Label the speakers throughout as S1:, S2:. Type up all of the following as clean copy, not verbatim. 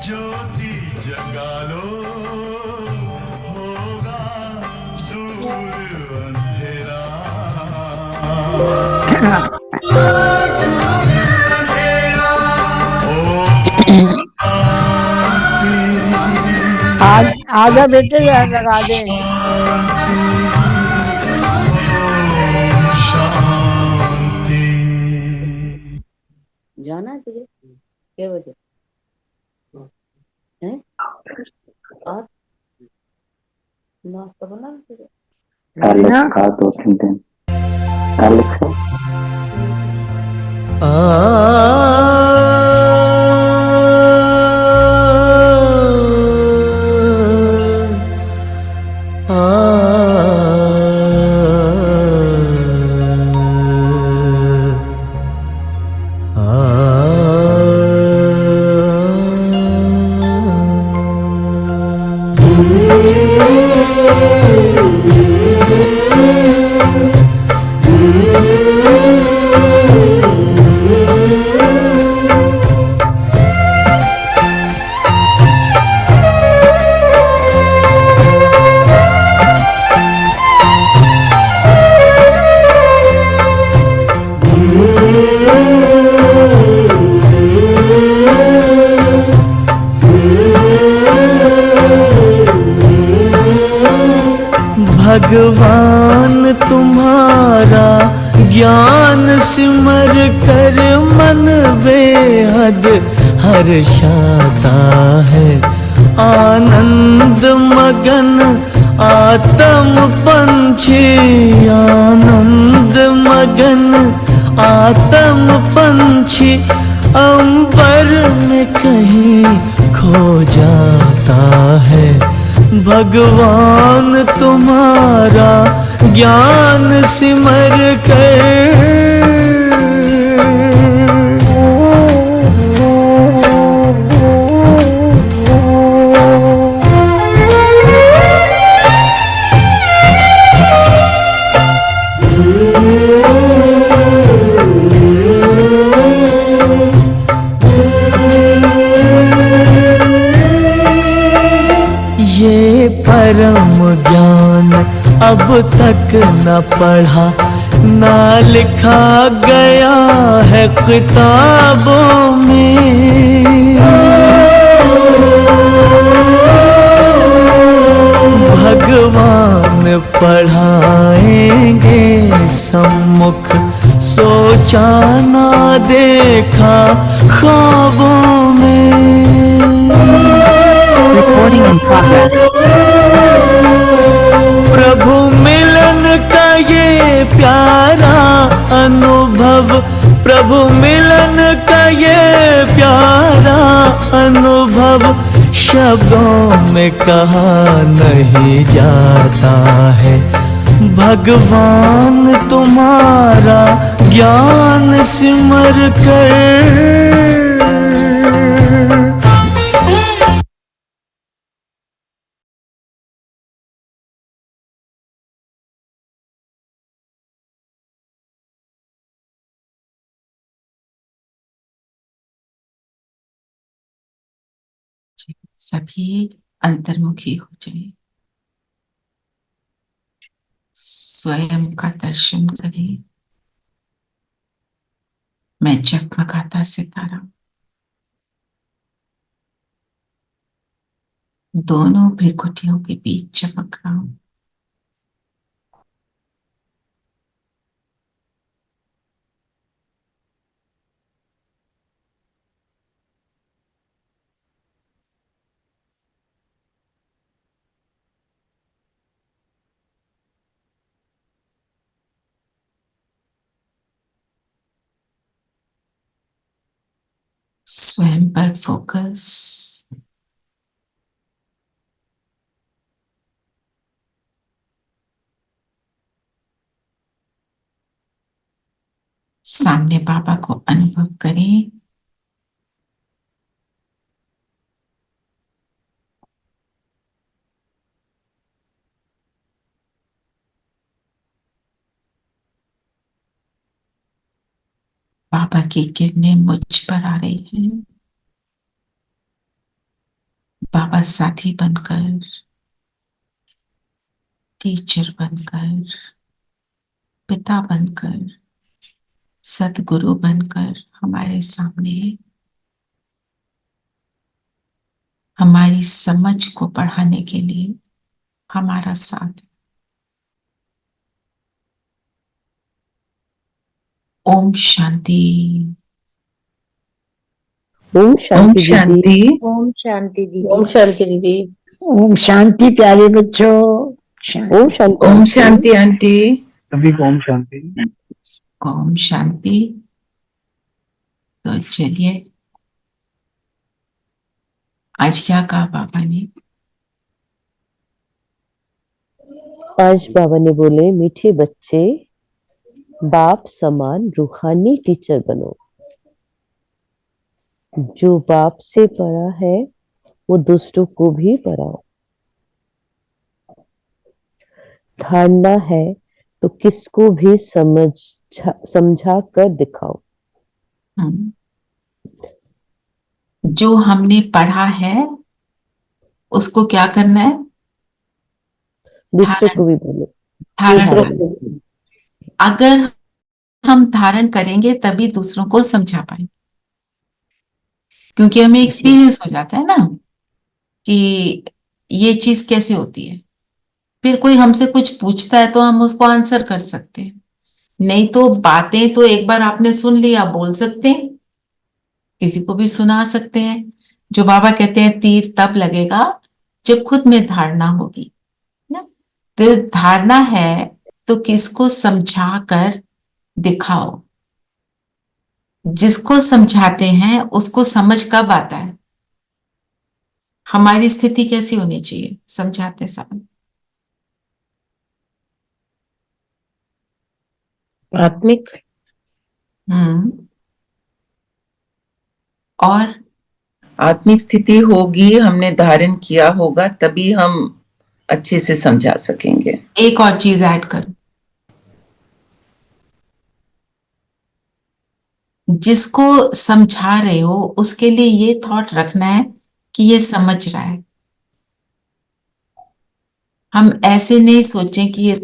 S1: ज्योति जगा लो, होगा दूर अंधेरा।
S2: आगे बेटे लगा दे।
S1: शांति।
S2: जाना है तुझे क्या बजे है? और नाश्ता बना तुझे?
S3: खा 2-3 दिन
S4: भगवान तुम्हारा ज्ञान सिमर कर मन बेहद हर्षाता है। आनंद मगन आत्म पंछी, आनंद मगन आत्म पंछी अंबर में कहीं खो जाता है। भगवान तुम्हारा ज्ञान सिमर कर ये परम ज्ञान अब तक न पढ़ा ना लिखा गया है किताबों में। भगवान पढ़ाएंगे सम्मुख, सोचा ना देखा ख्वाबों में।
S5: Recording in progress.
S4: प्रभु मिलन का ये प्यारा अनुभव, प्रभु मिलन का ये प्यारा अनुभव शब्दों में कहा नहीं जाता है। भगवान तुम्हारा ज्ञान सिमर कर
S6: सभी अंतर्मुखी हो जाए, स्वयं का दर्शन करें। मैं जगमगाता सितारा दोनों भ्रिकुटियों के बीच चमक रहा हूं। स्वयं पर फोकस, सामने बाबा को अनुभव करें। बाबा की किरणें मुझ पर आ रही हैं। बाबा साथी बनकर, टीचर बनकर, पिता बनकर, सदगुरु बनकर हमारे सामने हमारी समझ को बढ़ाने के लिए हमारा साथ। ओम शांति।
S5: ओम शांति दीदी।
S7: शांति।
S2: ओम शांति दीदी।
S5: ओम शांति दीदी।
S2: ओम शांति प्यारे बच्चों।
S5: ओम शांति।
S7: ओम शांति आंटी।
S3: सभी को ओम शांति।
S6: ओम शांति। तो चलिए, आज क्या कहा बाबा ने?
S5: आज बाबा ने बोले, मीठे बच्चे, बाप समान रूहानी टीचर बनो। जो बाप से पढ़ा है वो दूसरों को भी पढ़ाओ। धारणा है तो किसको भी समझा कर दिखाओ।
S6: जो हमने पढ़ा है उसको क्या करना है?
S5: दूसरों को भी बोलो।
S6: धारण। अगर हम धारण करेंगे तभी दूसरों को समझा पाएंगे, क्योंकि हमें एक्सपीरियंस हो जाता है ना कि ये चीज कैसे होती है। फिर कोई हमसे कुछ पूछता है तो हम उसको आंसर कर सकते हैं, नहीं तो बातें तो एक बार आपने सुन लिया, बोल सकते हैं, किसी को भी सुना सकते हैं। जो बाबा कहते हैं तीर तब लगेगा जब खुद में धारणा होगी ना। तो धारणा है तो किसको समझा कर दिखाओ। जिसको समझाते हैं उसको समझ कब आता है? हमारी स्थिति कैसी होनी चाहिए समझाते समय?
S5: आत्मिक।
S6: और
S7: आत्मिक स्थिति होगी, हमने धारण किया होगा, तभी हम अच्छे से समझा सकेंगे।
S6: एक और चीज ऐड करो, जिसको समझा रहे हो उसके लिए ये थॉट रखना है कि ये समझ रहा है। हम ऐसे नहीं सोचें कि ये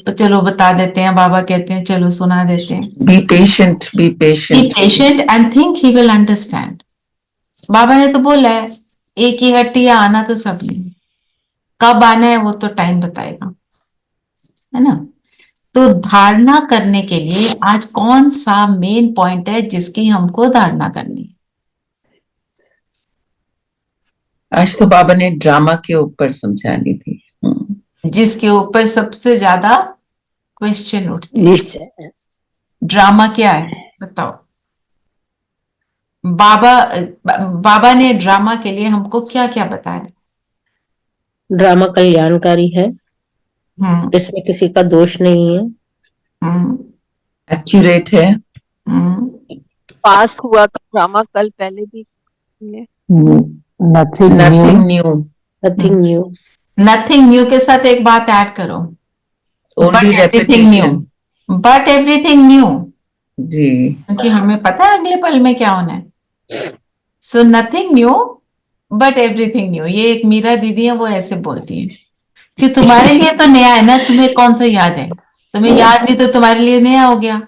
S6: चलो बता देते हैं, बाबा कहते हैं चलो सुना देते हैं।
S7: Be patient, be patient.
S6: Be patient and think he will understand. बाबा ने तो बोला है एक ही हट्टी है, आना तो सब ने, कब आना है वो तो टाइम बताएगा, है ना। तो धारणा करने के लिए आज कौन सा मेन पॉइंट है जिसकी हमको धारणा करनी है?
S7: आज तो बाबा ने ड्रामा के ऊपर समझानी थी,
S6: जिसके ऊपर सबसे ज्यादा क्वेश्चन उठते हैं। ड्रामा क्या है बताओ? बाबा ने ड्रामा के लिए हमको क्या क्या बताया?
S5: ड्रामा कल्याणकारी है, इसमें किसी का दोष नहीं है,
S7: एक्यूरेट है,
S8: पास हुआ था ड्रामा कल पहले भी है।
S7: Nothing new.
S5: Nothing new.
S6: Nothing new के साथ एक बात ऐड करो,
S7: only repetition.
S6: But everything new
S7: जी,
S6: क्योंकि हमें पता है अगले पल में क्या होना है। So nothing new but everything new. ये एक मीरा दीदी है, वो ऐसे बोलती है कि तुम्हारे लिए तो नया है ना, तुम्हें कौन सा याद है? तुम्हें याद नहीं तो तुम्हारे लिए नया हो गया।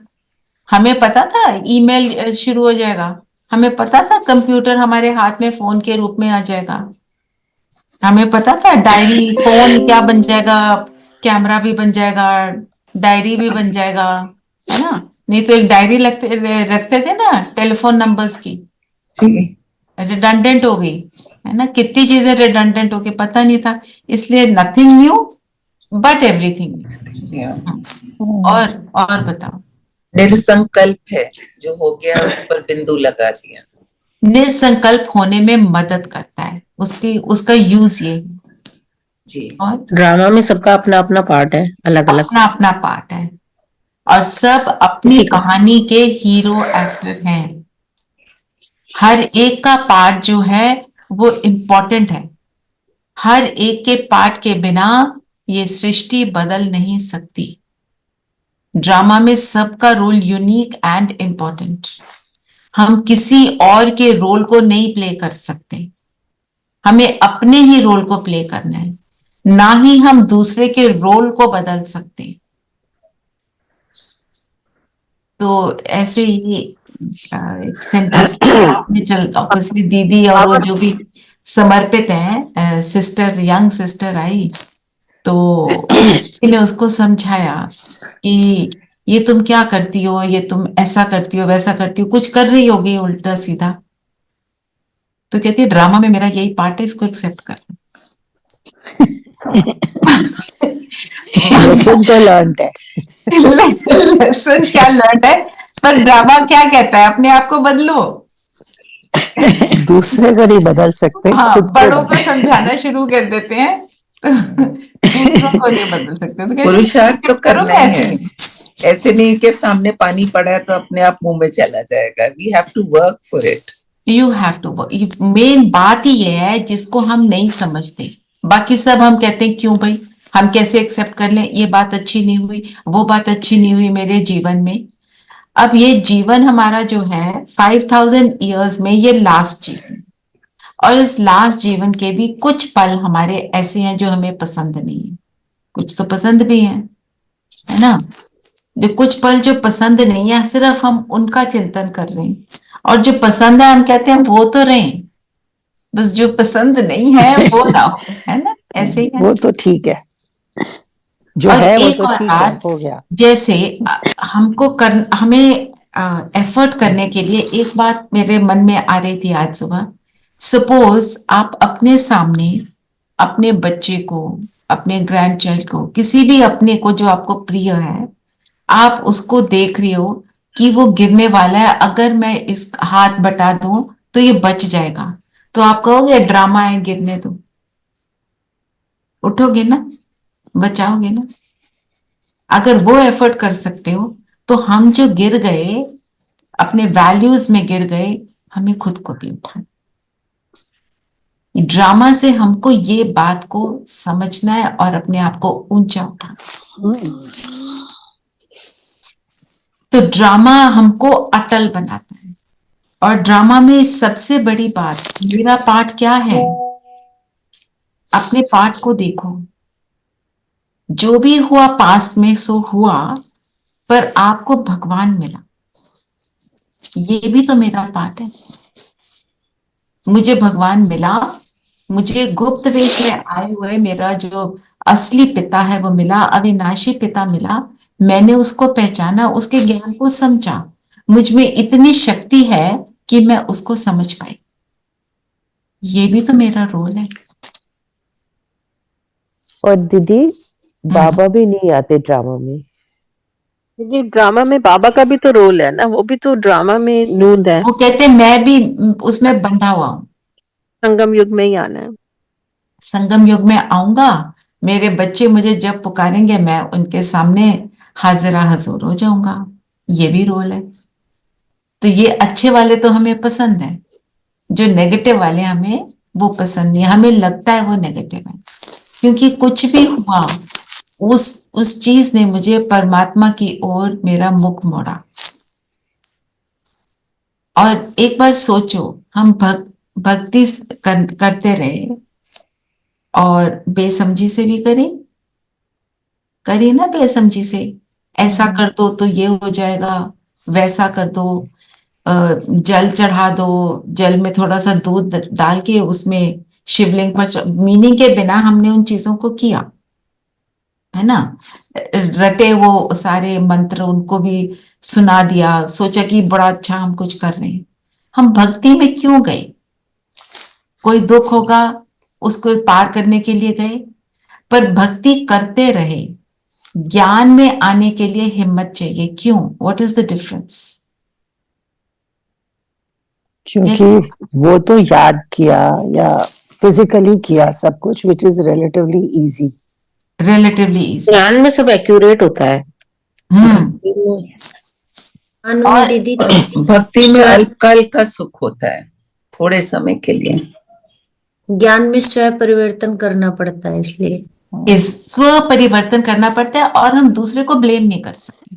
S6: हमें पता था ईमेल शुरू हो जाएगा, हमें पता था कंप्यूटर हमारे हाथ में फोन के रूप में आ जाएगा, हमें पता था डायरी फोन क्या बन जाएगा, कैमरा भी बन जाएगा, डायरी भी बन जाएगा, है ना। नहीं तो एक डायरी रखते थे ना टेलीफोन नंबर्स की, रिडंडेंट हो गई, है ना। कितनी चीजें रिडंडेंट हो गई, पता नहीं था। इसलिए नथिंग न्यू बट एवरीथिंग। और बताओ।
S7: निरसंकल्प है, जो हो गया उस पर बिंदु लगा दिया।
S6: निरसंकल्प होने में मदद करता है, उसका यूज ये
S7: जी।
S6: और
S5: ड्रामा में सबका अपना अपना पार्ट है, अलग अलग
S6: अपना अपना पार्ट है, और सब अपनी कहानी के हीरो एक्टर हैं। हर एक का पार्ट जो है वो इम्पोर्टेंट है। हर एक के पार्ट के बिना ये सृष्टि बदल नहीं सकती। ड्रामा में सबका रोल यूनिक एंड इम्पोर्टेंट। हम किसी और के रोल को नहीं प्ले कर सकते। हमें अपने ही रोल को प्ले करना है, ना ही हम दूसरे के रोल को बदल सकते। तो ऐसे ही एक सेंटर में चल, ऑब्वियसली दीदी और वो जो भी समर्पित है सिस्टर, यंग सिस्टर आई, तो मैंने उसको समझाया कि ये तुम क्या करती हो, ये तुम ऐसा करती हो, वैसा करती हो, कुछ कर रही होगी उल्टा सीधा। तो कहती है ड्रामा में मेरा यही पार्ट है, इसको एक्सेप्ट कर।
S2: लेसन तो लर्न है।
S6: लेसन क्या लर्न है, पर ड्रामा क्या कहता है, अपने आप को बदलो।
S2: दूसरे को नहीं बदल सकते,
S6: हाँ,
S2: खुद को
S6: बड़ों को
S2: बदल।
S6: समझाना शुरू कर देते हैं, दूसरों को नहीं बदल सकते। तो कहते हैं,
S7: पुरुषार्थ तो
S6: करो
S7: करना ही
S6: ऐसे।
S7: है। ऐसे नहीं कि सामने पानी पड़ा है तो अपने आप मुंह में चला जाएगा। We have to work for it.
S6: You have to work. Main बात ही ये है जिसको हम नहीं समझते। बाकी सब हम कहते हैं क्यों भाई, हम कैसे एक्सेप्ट कर लें, ये बात अच्छी नहीं हुई, वो बात अच्छी नहीं हुई मेरे जीवन में। अब ये जीवन हमारा जो है 5000 ईयर्स में ये लास्ट जीवन, और इस लास्ट जीवन के भी कुछ पल हमारे ऐसे हैं जो हमें पसंद नहीं है, कुछ तो पसंद भी है ना। जो कुछ पल जो पसंद नहीं है, सिर्फ हम उनका चिंतन कर रहे हैं, और जो पसंद है हम कहते हैं वो तो रहे, बस जो पसंद नहीं है वो ना हो, है ना। ऐसे ही है।
S2: वो तो ठीक है, जो
S6: और
S2: है वो
S6: एक
S2: तो
S6: और
S2: ठीक है,
S6: बात,
S2: हो गया।
S6: जैसे हमें एफर्ट करने के लिए एक बात मेरे मन में आ रही थी आज सुबह। सपोज आप अपने सामने अपने बच्चे को, अपने ग्रैंड चाइल्ड को, किसी भी अपने को जो आपको प्रिय है, आप उसको देख रही हो कि वो गिरने वाला है, अगर मैं इस हाथ बटा दूं तो ये बच जाएगा, तो आप कहोगे ड्रामा है, गिरने दो, उठोगे ना, बचाओगे ना। अगर वो एफर्ट कर सकते हो, तो हम जो गिर गए, अपने वैल्यूज में गिर गए, हमें खुद को भी उठाना। ड्रामा से हमको ये बात को समझना है और अपने आप को ऊंचा उठाना। तो ड्रामा हमको अटल बनाता है, और ड्रामा में सबसे बड़ी बात, मेरा पार्ट क्या है, अपने पार्ट को देखो। जो भी हुआ पास्ट में सो हुआ, पर आपको भगवान मिला, ये भी तो मेरा पार्ट है। मुझे भगवान मिला, मुझे गुप्त वेश में आए हुए मेरा जो असली पिता है वो मिला, अविनाशी पिता मिला। मैंने उसको पहचाना, उसके ज्ञान को समझा, मुझ में इतनी शक्ति है कि मैं उसको समझ पाई। ये भी तो मेरा रोल है।
S5: और दीदी बाबा भी नहीं आते ड्रामा में।
S8: दीदी ड्रामा में बाबा का भी तो रोल है ना, वो भी तो ड्रामा में नूंद है।
S6: वो कहते मैं भी उसमें बंधा हुआ हूं,
S8: संगम युग में ही आना है।
S6: संगम युग में आऊंगा, मेरे बच्चे मुझे जब पुकारेंगे मैं उनके सामने हाजिरा हजूर हो जाऊंगा। ये भी रोल है। तो ये अच्छे वाले तो हमें पसंद है, जो नेगेटिव वाले हमें वो पसंद नहीं, हमें लगता है वो नेगेटिव है, क्योंकि कुछ भी हुआ उस चीज ने मुझे परमात्मा की ओर मेरा मुख मोड़ा। और एक बार सोचो, हम भक्ति करते रहे और बेसमझी से भी करी ना, बेसमझी से ऐसा कर दो तो ये हो जाएगा, वैसा कर दो, जल चढ़ा दो, जल में थोड़ा सा दूध डाल के उसमें शिवलिंग पर, मीनिंग के बिना हमने उन चीजों को किया, है ना। रटे वो सारे मंत्र उनको भी सुना दिया, सोचा कि बड़ा अच्छा हम कुछ कर रहे हैं। हम भक्ति में क्यों गए? कोई दुख होगा उसको पार करने के लिए गए, पर भक्ति करते रहे। ज्ञान में आने के लिए हिम्मत चाहिए, क्यों? What is the difference?
S2: क्योंकि वो तो याद किया या फिजिकली किया सब कुछ, विच इज रिलेटिवली इजी।
S5: ज्ञान में सब एक्यूरेट होता है।
S6: और
S2: दीदी
S7: भक्ति में अल्पकाल का सुख होता है, थोड़े समय के लिए।
S9: ज्ञान में स्वयं परिवर्तन करना पड़ता है, इसलिए
S6: स्व परिवर्तन करना पड़ता है, और हम दूसरे को ब्लेम नहीं कर सकते।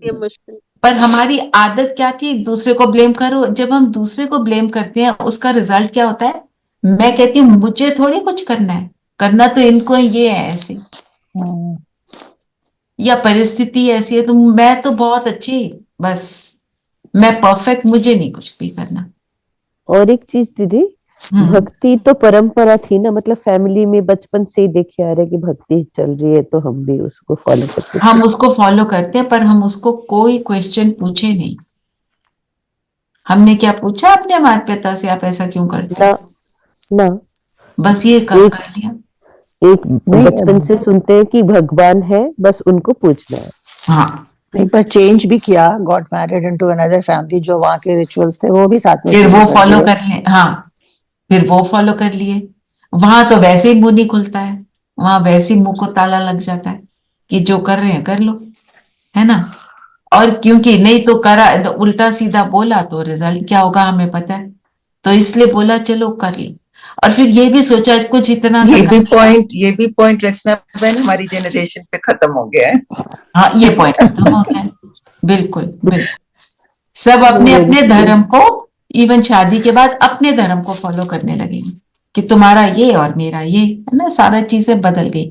S8: ये मुश्किल।
S6: पर हमारी आदत क्या थी, दूसरे को ब्लेम करो। जब हम दूसरे को ब्लेम करते हैं, उसका रिजल्ट क्या होता है? मैं कहती हूँ मुझे थोड़ी कुछ करना है, करना तो इनको ये है ऐसे, या परिस्थिति ऐसी है तो मैं तो बहुत अच्छी, बस मैं परफेक्ट, मुझे नहीं कुछ भी करना।
S5: और एक चीज दीदी, भक्ति तो परंपरा थी ना, मतलब फैमिली में बचपन से ही देखे आ रहे कि भक्ति चल रही है तो हम भी उसको फॉलो करते हैं।
S6: हम उसको फॉलो करते हैं, पर हम उसको कोई क्वेश्चन पूछे नहीं। हमने क्या पूछा अपने माता पिता से, आप ऐसा क्यों करते हैं?
S5: ना,
S6: बस ये कर लिया।
S5: एक बचपन से सुनते हैं कि भगवान है, बस उनको पूछना है।
S6: हाँ,
S2: नहीं, पर चेंज भी किया, got married into another family, जो वहाँ के रिचुअल्स थे वो भी साथ में
S6: फिर वो
S2: कर
S6: फॉलो
S2: दिए।
S6: कर लिए। हाँ, फिर वो फॉलो कर लिए। वहां तो वैसे ही मुंह नहीं खुलता है, वहां वैसे ही मुंह को ताला लग जाता है कि जो कर रहे हैं कर लो, है ना। और क्योंकि नहीं तो करा, उल्टा सीधा बोला तो रिजल्ट क्या होगा हमें पता है, तो इसलिए बोला चलो कर लो। और फिर ये भी सोचा कुछ इतना
S7: ये भी पॉइंट रचना बहन हमारी जनरेशन पे खत्म हो गया है।
S6: हाँ, ये पॉइंट खत्म हो गया है। बिल्कुल बिल्कुल, सब अपने अपने धर्म को, इवन शादी के बाद अपने धर्म को फॉलो करने लगेंगे कि तुम्हारा ये और मेरा ये, है ना, सारा चीजें बदल गई।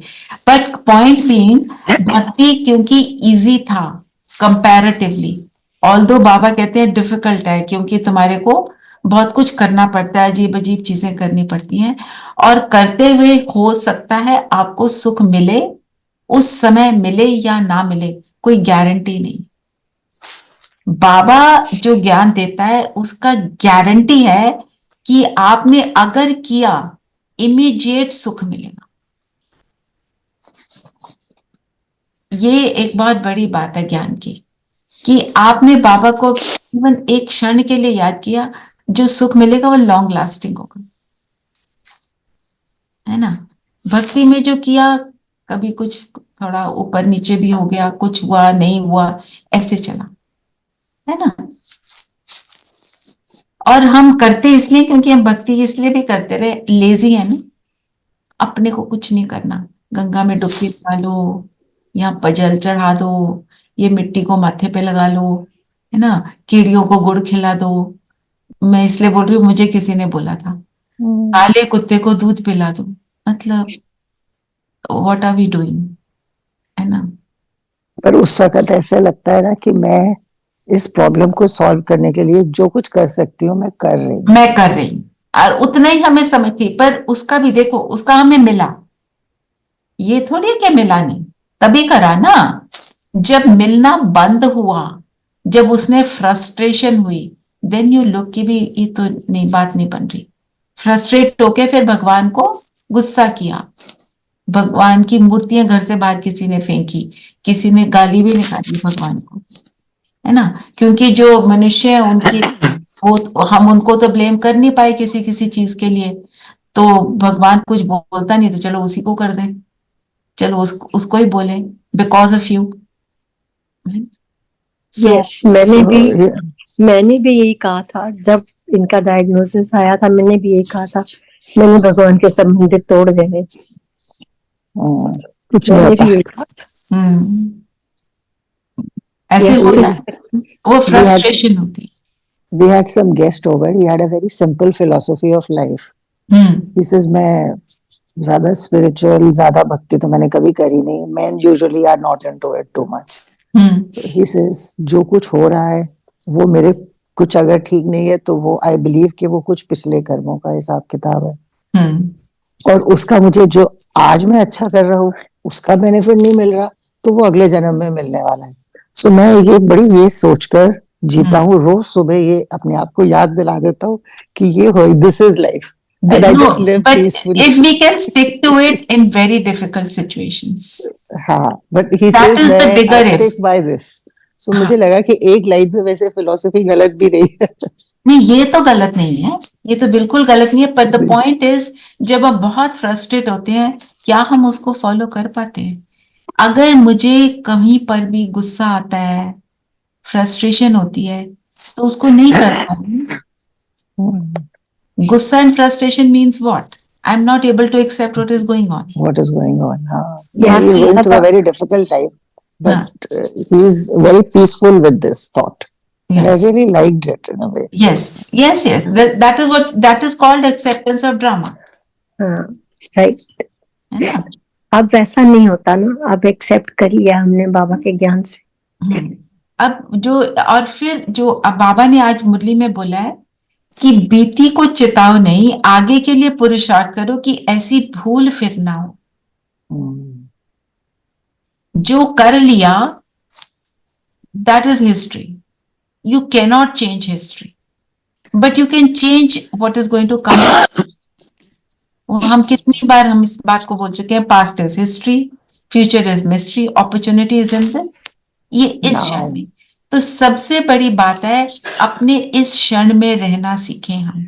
S6: बट पॉइंट बीइंग, भक्ति क्योंकि इजी था कंपैरेटिवली, ऑल्दो बाबा कहते हैं डिफिकल्ट है क्योंकि तुम्हारे को बहुत कुछ करना पड़ता है, अजीब अजीब चीजें करनी पड़ती हैं, और करते हुए हो सकता है आपको सुख मिले, उस समय मिले या ना मिले, कोई गारंटी नहीं। बाबा जो ज्ञान देता है उसका गारंटी है कि आपने अगर किया इमीडिएट सुख मिलेगा। ये एक बहुत बड़ी बात है ज्ञान की, कि आपने बाबा को इवन एक क्षण के लिए याद किया, जो सुख मिलेगा वो लॉन्ग लास्टिंग होगा, है ना। भक्ति में जो किया, कभी कुछ थोड़ा ऊपर नीचे भी हो गया, कुछ हुआ नहीं हुआ, ऐसे चला, है ना। और हम करते इसलिए, क्योंकि हम भक्ति इसलिए भी करते रहे, लेजी है ना, अपने को कुछ नहीं करना, गंगा में डुबकी लगा लो, यहाँ पजल चढ़ा दो, ये मिट्टी को माथे पे लगा लो, है ना, कीड़ियों को गुड़ खिला दो। मैं इसलिए बोल रही हूँ, मुझे किसी ने बोला था काले कुत्ते को दूध पिला दो, मतलब व्हाट आर वी डूइंग, है ना।
S2: पर उस वक्त ऐसा लगता है ना कि मैं इस प्रॉब्लम को सॉल्व करने के लिए जो कुछ कर सकती हूँ मैं कर रही हूँ, और उतना ही हमें समझ थी। पर उसका भी देखो, उसका हमें मिला, ये थोड़ी है कि मिला नहीं, तभी करा ना। जब मिलना बंद हुआ, जब उसमें फ्रस्ट्रेशन हुई, देन यू लुक कि भी ये तो नहीं, बात नहीं बन रही। फ्रस्ट्रेट होके फिर भगवान को गुस्सा किया, भगवान की मूर्तियां घर से बाहर किसी ने फेंकी, किसी ने गाली भी निकाली भगवान को, है ना। क्योंकि जो मनुष्य है उनकी, वो हम उनको तो ब्लेम कर नहीं पाए किसी किसी चीज के लिए, तो भगवान कुछ बोलता नहीं तो चलो उसी को कर दें, चलो उसको ही बोले, बिकॉज ऑफ यू।
S10: यस, मैंने भी यही कहा था जब इनका डायग्नोसिस आया था, मैंने भी यही कहा था, मैंने भगवान के संबंध तोड़ देने,
S2: कुछ नहीं होता।
S6: ऐसे वो फ्रस्ट्रेशन होती।
S2: We had some guest over. He had a very simple philosophy of life. He says, मैं ज्यादा spiritual, ज्यादा भक्ति तो मैंने कभी करी नहीं. Men usually are not into it too much. He says, जो कुछ हो रहा है वो मेरे कुछ अगर ठीक नहीं है तो वो I believe कि वो कुछ पिछले कर्मों का हिसाब किताब है, और उसका मुझे जो आज मैं अच्छा कर रहा हूँ उसका बेनिफिट नहीं मिल रहा तो वो अगले जन्म में मिलने वाला है। सो मैं ये बड़ी ये सोचकर जीता हूँ, रोज सुबह ये अपने आप को याद दिला देता हूँ कि ये हो, this is life, and I just live peacefully.
S6: If we can stick to it in very difficult situations.
S2: हाँ, but he
S6: That
S2: says
S6: is the bigger
S2: I stick by this. So मुझे लगा कि एक लाइन में वैसे philosophy गलत भी नहीं है।
S6: नहीं, ये तो गलत नहीं है, ये तो बिल्कुल गलत नहीं है, पर द पॉइंट इज, जब हम बहुत फ्रस्ट्रेट होते हैं, क्या हम उसको फॉलो कर पाते हैं? अगर मुझे कहीं पर भी गुस्सा आता है, फ्रस्ट्रेशन होती है, तो उसको नहीं कर पाऊंगी। गुस्सा and frustration means what? I am not able to accept what is going on.
S2: What is going on? Yeah, he is going through a very difficult time, but he is very peaceful with this thought. I
S6: Yes,
S2: really liked it in a way.
S6: yes. That is called acceptance of drama.
S10: हाँ, right.
S6: है ना?
S10: अब वैसा नहीं होता ना, अब accept कर लिया हमने बाबा के ज्ञान से।
S6: अब और फिर जो अब बाबा ने आज मुरली में बोला है कि बीती को चिताओ नहीं, आगे के लिए पुरुषार्थ करो कि ऐसी भूल फिर ना हो। जो कर लिया, that is history. You cannot change history, but you can change what is going to come. हम कितनी बार हम इस बात को बोल चुके हैं, past is history, future is mystery, opportunity is in the ये इस क्षण में। तो सबसे बड़ी बात है अपने इस क्षण में रहना सीखें हम।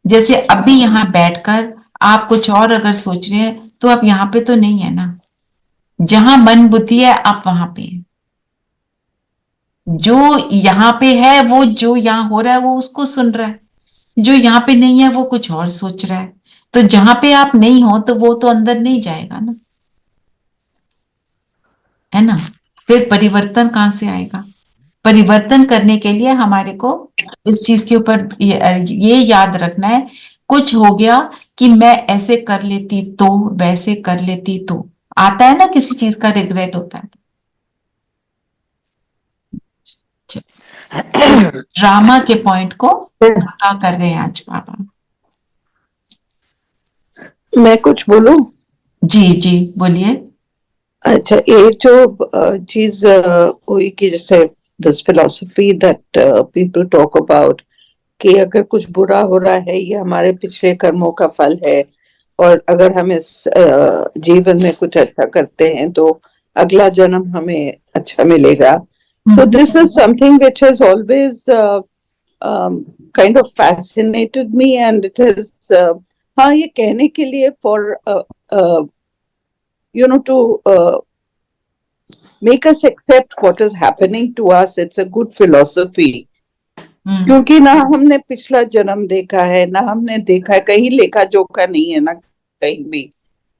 S6: जैसे अभी यहाँ बैठकर आप कुछ और अगर सोच रहे हैं तो आप यहाँ पे तो नहीं है ना। जहां मन बुद्धि है आप वहां पे हैं। जो यहाँ पे है वो जो यहाँ हो रहा है वो उसको सुन रहा है, जो यहाँ पे नहीं है वो कुछ और सोच रहा है। तो जहां पे आप नहीं हो तो वो तो अंदर नहीं जाएगा ना, है ना। फिर परिवर्तन कहां से आएगा? परिवर्तन करने के लिए हमारे को इस चीज के ऊपर ये याद रखना है, कुछ हो गया कि मैं ऐसे कर लेती तो, वैसे कर लेती तो, आता है ना किसी चीज का रिग्रेट होता है। ड्रामा के पॉइंट को पक्का कर रहे हैं आज बाबा।
S7: मैं कुछ बोलूं?
S6: जी बोलिए।
S7: अच्छा, ये जो चीज हुई कि जैसे this philosophy that people talk about कि अगर कुछ बुरा हो रहा है ये हमारे पिछले कर्मों का फल है, और अगर हम इस जीवन में कुछ अच्छा करते हैं तो अगला जन्म हमें अच्छा मिलेगा। So this is something which has always kind of fascinated me, and it is हाँ, ये कहने के लिए for you know, to make us accept what is happening to us, it's a good philosophy. क्योंकि ना हमने पिछला जन्म देखा है, ना हमने देखा है, कहीं लेखा जोखा नहीं है ना कहीं भी।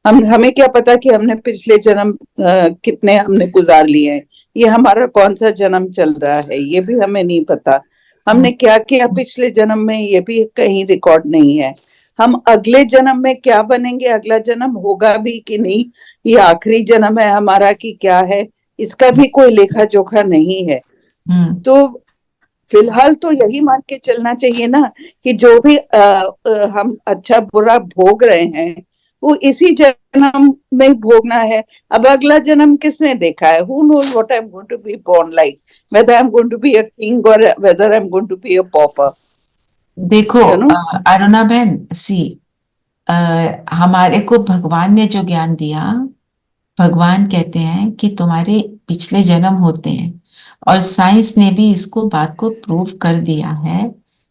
S7: हमें क्या पता कि हमने पिछले जन्म कितने हमने गुजार लिए हैं, ये हमारा कौन सा जन्म चल रहा है ये भी हमें नहीं पता। हमने क्या किया पिछले जन्म में ये भी कहीं रिकॉर्ड नहीं है। हम अगले जन्म में क्या बनेंगे, अगला जन्म होगा भी कि नहीं, ये आखिरी जन्म है हमारा कि क्या है, इसका भी कोई लेखा जोखा नहीं है। तो फिलहाल तो यही मान के चलना चाहिए ना कि जो भी हम अच्छा बुरा भोग रहे हैं वो इसी जन्म में भोगना है। अब अगला जन्म किसने देखा है? Who knows what I'm going to be born like? Whether I'm going to be a king or whether I'm going to be a pauper.
S6: देखो अरुणा बहन, हमारे को भगवान ने जो ज्ञान दिया, भगवान कहते हैं कि तुम्हारे पिछले जन्म होते हैं, और साइंस ने भी इसको बात को प्रूव कर दिया है।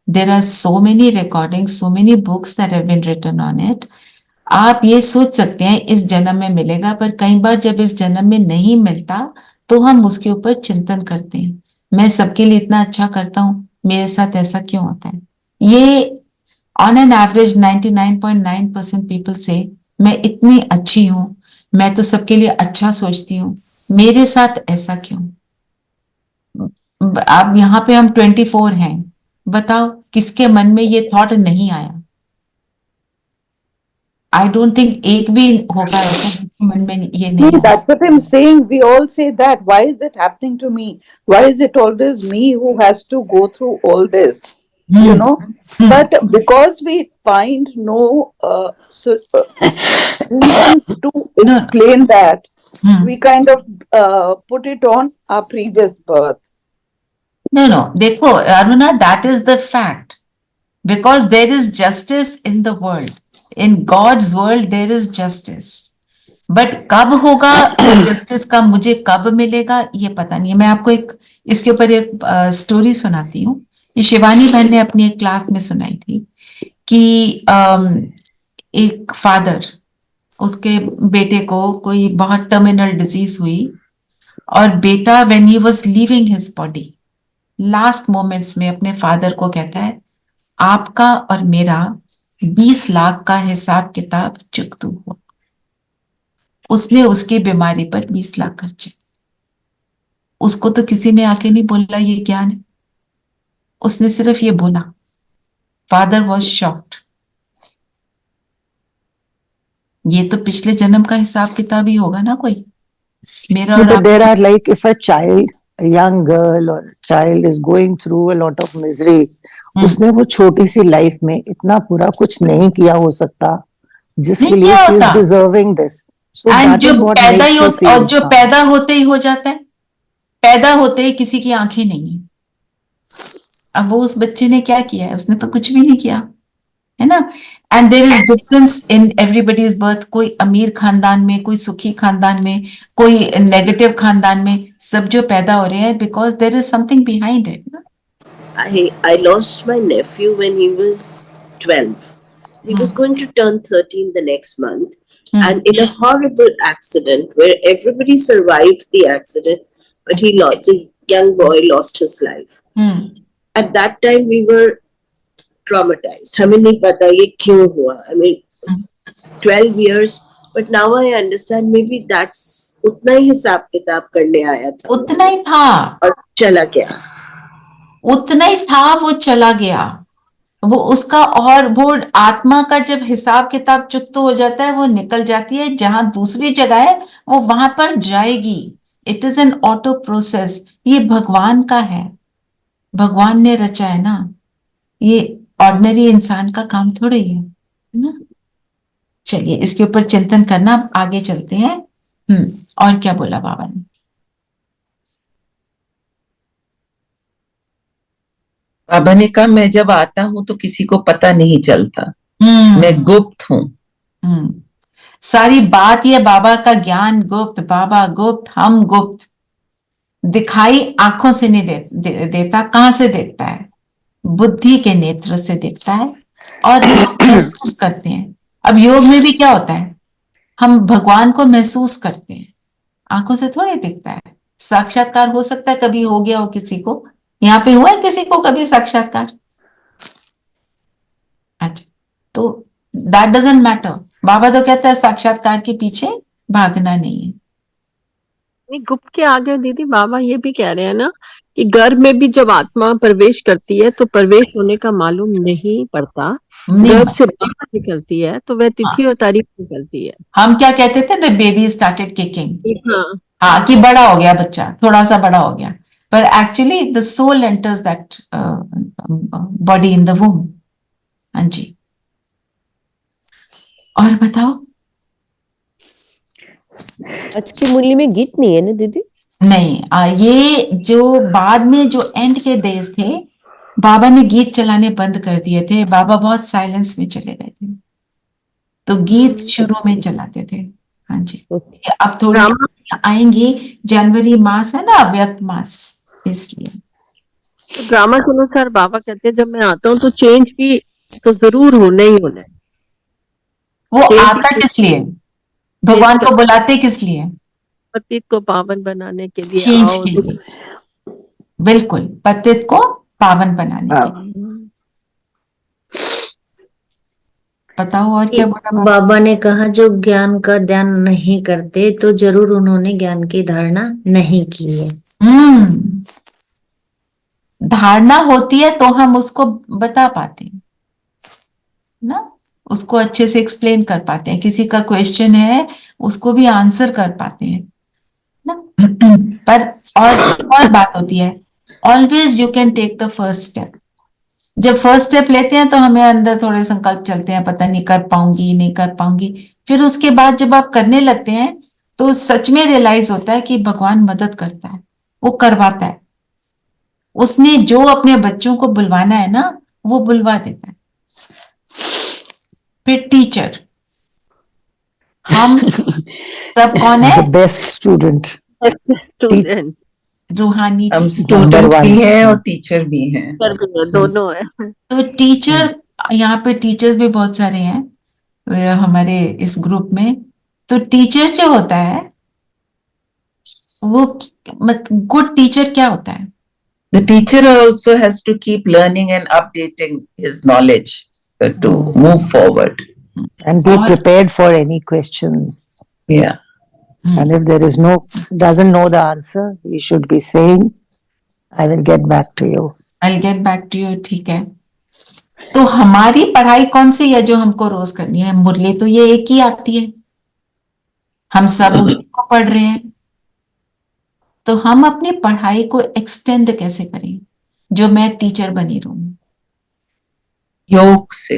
S6: There are so many recordings, so many books that have been written on it. आप ये सोच सकते हैं इस जन्म में मिलेगा, पर कई बार जब इस जन्म में नहीं मिलता तो हम उसके ऊपर चिंतन करते हैं, मैं सबके लिए इतना अच्छा करता हूं, मेरे साथ ऐसा क्यों होता है। ये ऑन एन एवरेज 99.9% पीपल से मैं इतनी अच्छी हूं, मैं तो सबके लिए अच्छा सोचती हूँ, मेरे साथ ऐसा क्यों। अब यहाँ पे हम 24 हैं, बताओ किसके मन में ये थॉट नहीं आया। I don't think एक भी होगा ऐसा मन में ये नहीं।
S7: That's what I'm saying. We all say that. Why is it happening to me? Why is it always me who has to go through all this? You know, but because we find no reason to explain that, we kind of put it on our previous birth.
S6: No, देखो Aruna, that is the fact, because there is justice in the world. In God's world there is justice. But कब होगा justice का, मुझे कब मिलेगा ये पता नहीं है। मैं आपको इसके ऊपर एक स्टोरी सुनाती हूँ। ये शिवानी बहन ने अपनी एक क्लास में सुनाई थी कि एक फादर, उसके बेटे को कोई बहुत टर्मिनल डिजीज हुई, और बेटा when he was leaving his body, last moments में अपने फादर को कहता है, आपका और मेरा 20 लाख का हिसाब किताब चुकता हुआ। उसने उसकी बीमारी पर 20 लाख खर्चे। उसको तो किसी ने आके नहीं बोला ये ज्ञान है, उसने सिर्फ ये बोला। Father was shocked. ये तो पिछले जन्म का हिसाब किताब ही होगा ना कोई, मेरा और
S2: But there
S6: आपका।
S2: are like if a child, a young girl or child is going through a lot of misery, उसने वो छोटी सी लाइफ में इतना पूरा कुछ नहीं किया हो सकता जिसके
S6: नहीं
S2: लिए
S6: किया
S2: she is
S6: होता।
S2: deserving this. So
S6: and
S2: that is
S6: जो
S2: what
S6: पैदा
S2: makes
S6: ही
S2: you
S6: और
S2: feel.
S6: जो
S2: हाँ,
S6: पैदा होते ही हो जाता है, पैदा होते ही किसी की आंखें नहीं है। अब वो उस बच्चे ने क्या किया है, उसने तो कुछ भी नहीं किया है ना। And there is difference in everybody's birth. कोई अमीर खानदान में, कोई सुखी खानदान में, कोई नेगेटिव खानदान में, सब जो पैदा हो रहे हैं because there is something behind it ना।
S11: I lost my nephew when he was 12. He was going to turn 13 the next month. And in a horrible accident where everybody survived the accident, but the young boy lost his life. At that time we were traumatized. हमें नहीं पता ये क्यों हुआ. I mean, 12 years, but now I understand maybe that's उतना ही हिसाब किताब करने आया था.
S6: उतना ही था
S11: और चला गया.
S6: उतना ही था, वो चला गया। वो उसका, और वो आत्मा का जब हिसाब किताब चुकता हो जाता है, वो निकल जाती है। जहां दूसरी जगह है वो वहां पर जाएगी। It is an auto process. ये भगवान का है, भगवान ने रचा है ना, ये ऑर्डिनरी इंसान का काम थोड़ा ही है ना। चलिए इसके ऊपर चिंतन करना, अब आगे चलते हैं। और क्या बोला बाबा ने?
S12: बाबा ने कहा मैं जब आता हूं तो किसी को पता नहीं चलता, मैं गुप्त हूँ।
S6: सारी बात ये बाबा का ज्ञान गुप्त, बाबा गुप्त, हम गुप्त। दिखाई आंखों से नहीं देता। कहां से देखता है? बुद्धि के नेत्र से देखता है और महसूस करते हैं। अब योग में भी क्या होता है, हम भगवान को महसूस करते हैं, आंखों से थोड़ी दिखता है। साक्षात्कार हो सकता है कभी हो गया हो किसी को, यहाँ पे हुआ है किसी को कभी साक्षात्कार? अच्छा, तो दैट डजंट मैटर। बाबा तो कहता है साक्षात्कार के पीछे भागना नहीं है।
S8: गुप्त के आगे दीदी बाबा ये भी कह रहे हैं ना कि गर्भ में भी जब आत्मा प्रवेश करती है तो प्रवेश होने का मालूम नहीं पड़ता। गर्भ से बाहर निकलती है तो वह तिथि और तारीख निकलती है।
S6: हम क्या कहते थे? The baby started kicking. हाँ, कि बड़ा हो गया बच्चा, थोड़ा सा बड़ा हो गया, पर actually the soul enters that body in the womb. हाँ जी, और बताओ।
S5: आज की मुरली में गीत नहीं है ना दीदी?
S6: नहीं, ये जो बाद में जो एंड के डेज थे, बाबा ने गीत चलाने बंद कर दिए थे। बाबा बहुत साइलेंस में चले गए थे, तो गीत शुरू में चलाते थे। हाँ जी, अब थोड़ी आएंगी। जनवरी मास है ना, अव्यक्त मास, इसलिए
S8: ड्रामा के अनुसार बाबा कहते हैं जब मैं आता हूँ तो चेंज भी तो जरूर होना ही होना है।
S6: वो आता किस लिए? भगवान को बुलाते किस लिए?
S8: पतित को पावन बनाने के लिए।
S6: चेंज के लिए, बिल्कुल, पतित को पावन बनाने के लिए। बताओ और क्या बोला
S9: बाबा ने कहा जो ज्ञान का ध्यान नहीं करते तो जरूर उन्होंने ज्ञान की धारणा नहीं की है।
S6: धारणा होती है तो हम उसको बता पाते हैं ना, उसको अच्छे से एक्सप्लेन कर पाते हैं। किसी का क्वेश्चन है उसको भी आंसर कर पाते हैं ना। पर और बात होती है, always you can take the first step. जब फर्स्ट स्टेप लेते हैं तो हमें अंदर थोड़े संकल्प चलते हैं, पता नहीं कर पाऊंगी नहीं कर पाऊंगी। फिर उसके बाद जब आप करने लगते हैं तो सच में रियलाइज होता है कि भगवान मदद करता है, वो करवाता है। उसने जो अपने बच्चों को बुलवाना है ना, वो बुलवा देता है। फिर टीचर, हम सब कौन है?
S2: Best student.
S6: रूहानी
S12: हम स्टूडेंट भी हैं और टीचर भी हैं,
S8: दोनों है।
S6: तो टीचर, यहाँ पे टीचर्स भी बहुत सारे हैं हमारे इस ग्रुप में। तो टीचर जो होता है वो गुड टीचर क्या होता है?
S12: The teacher also has to keep learning and updating his knowledge to move forward
S2: and be prepared for any question.
S12: Yeah.
S2: And if there is doesn't know the answer, he should be saying, I will get back to you.
S6: I'll get back to you, ठीक है। तो हमारी पढ़ाई कौन सी है जो हमको रोज करनी है? मुरली तो ये एक ही आती है, हम सब उसी को पढ़ रहे हैं। तो हम अपनी पढ़ाई को एक्सटेंड कैसे करें जो मैं टीचर बनी रहूं?
S12: योग से,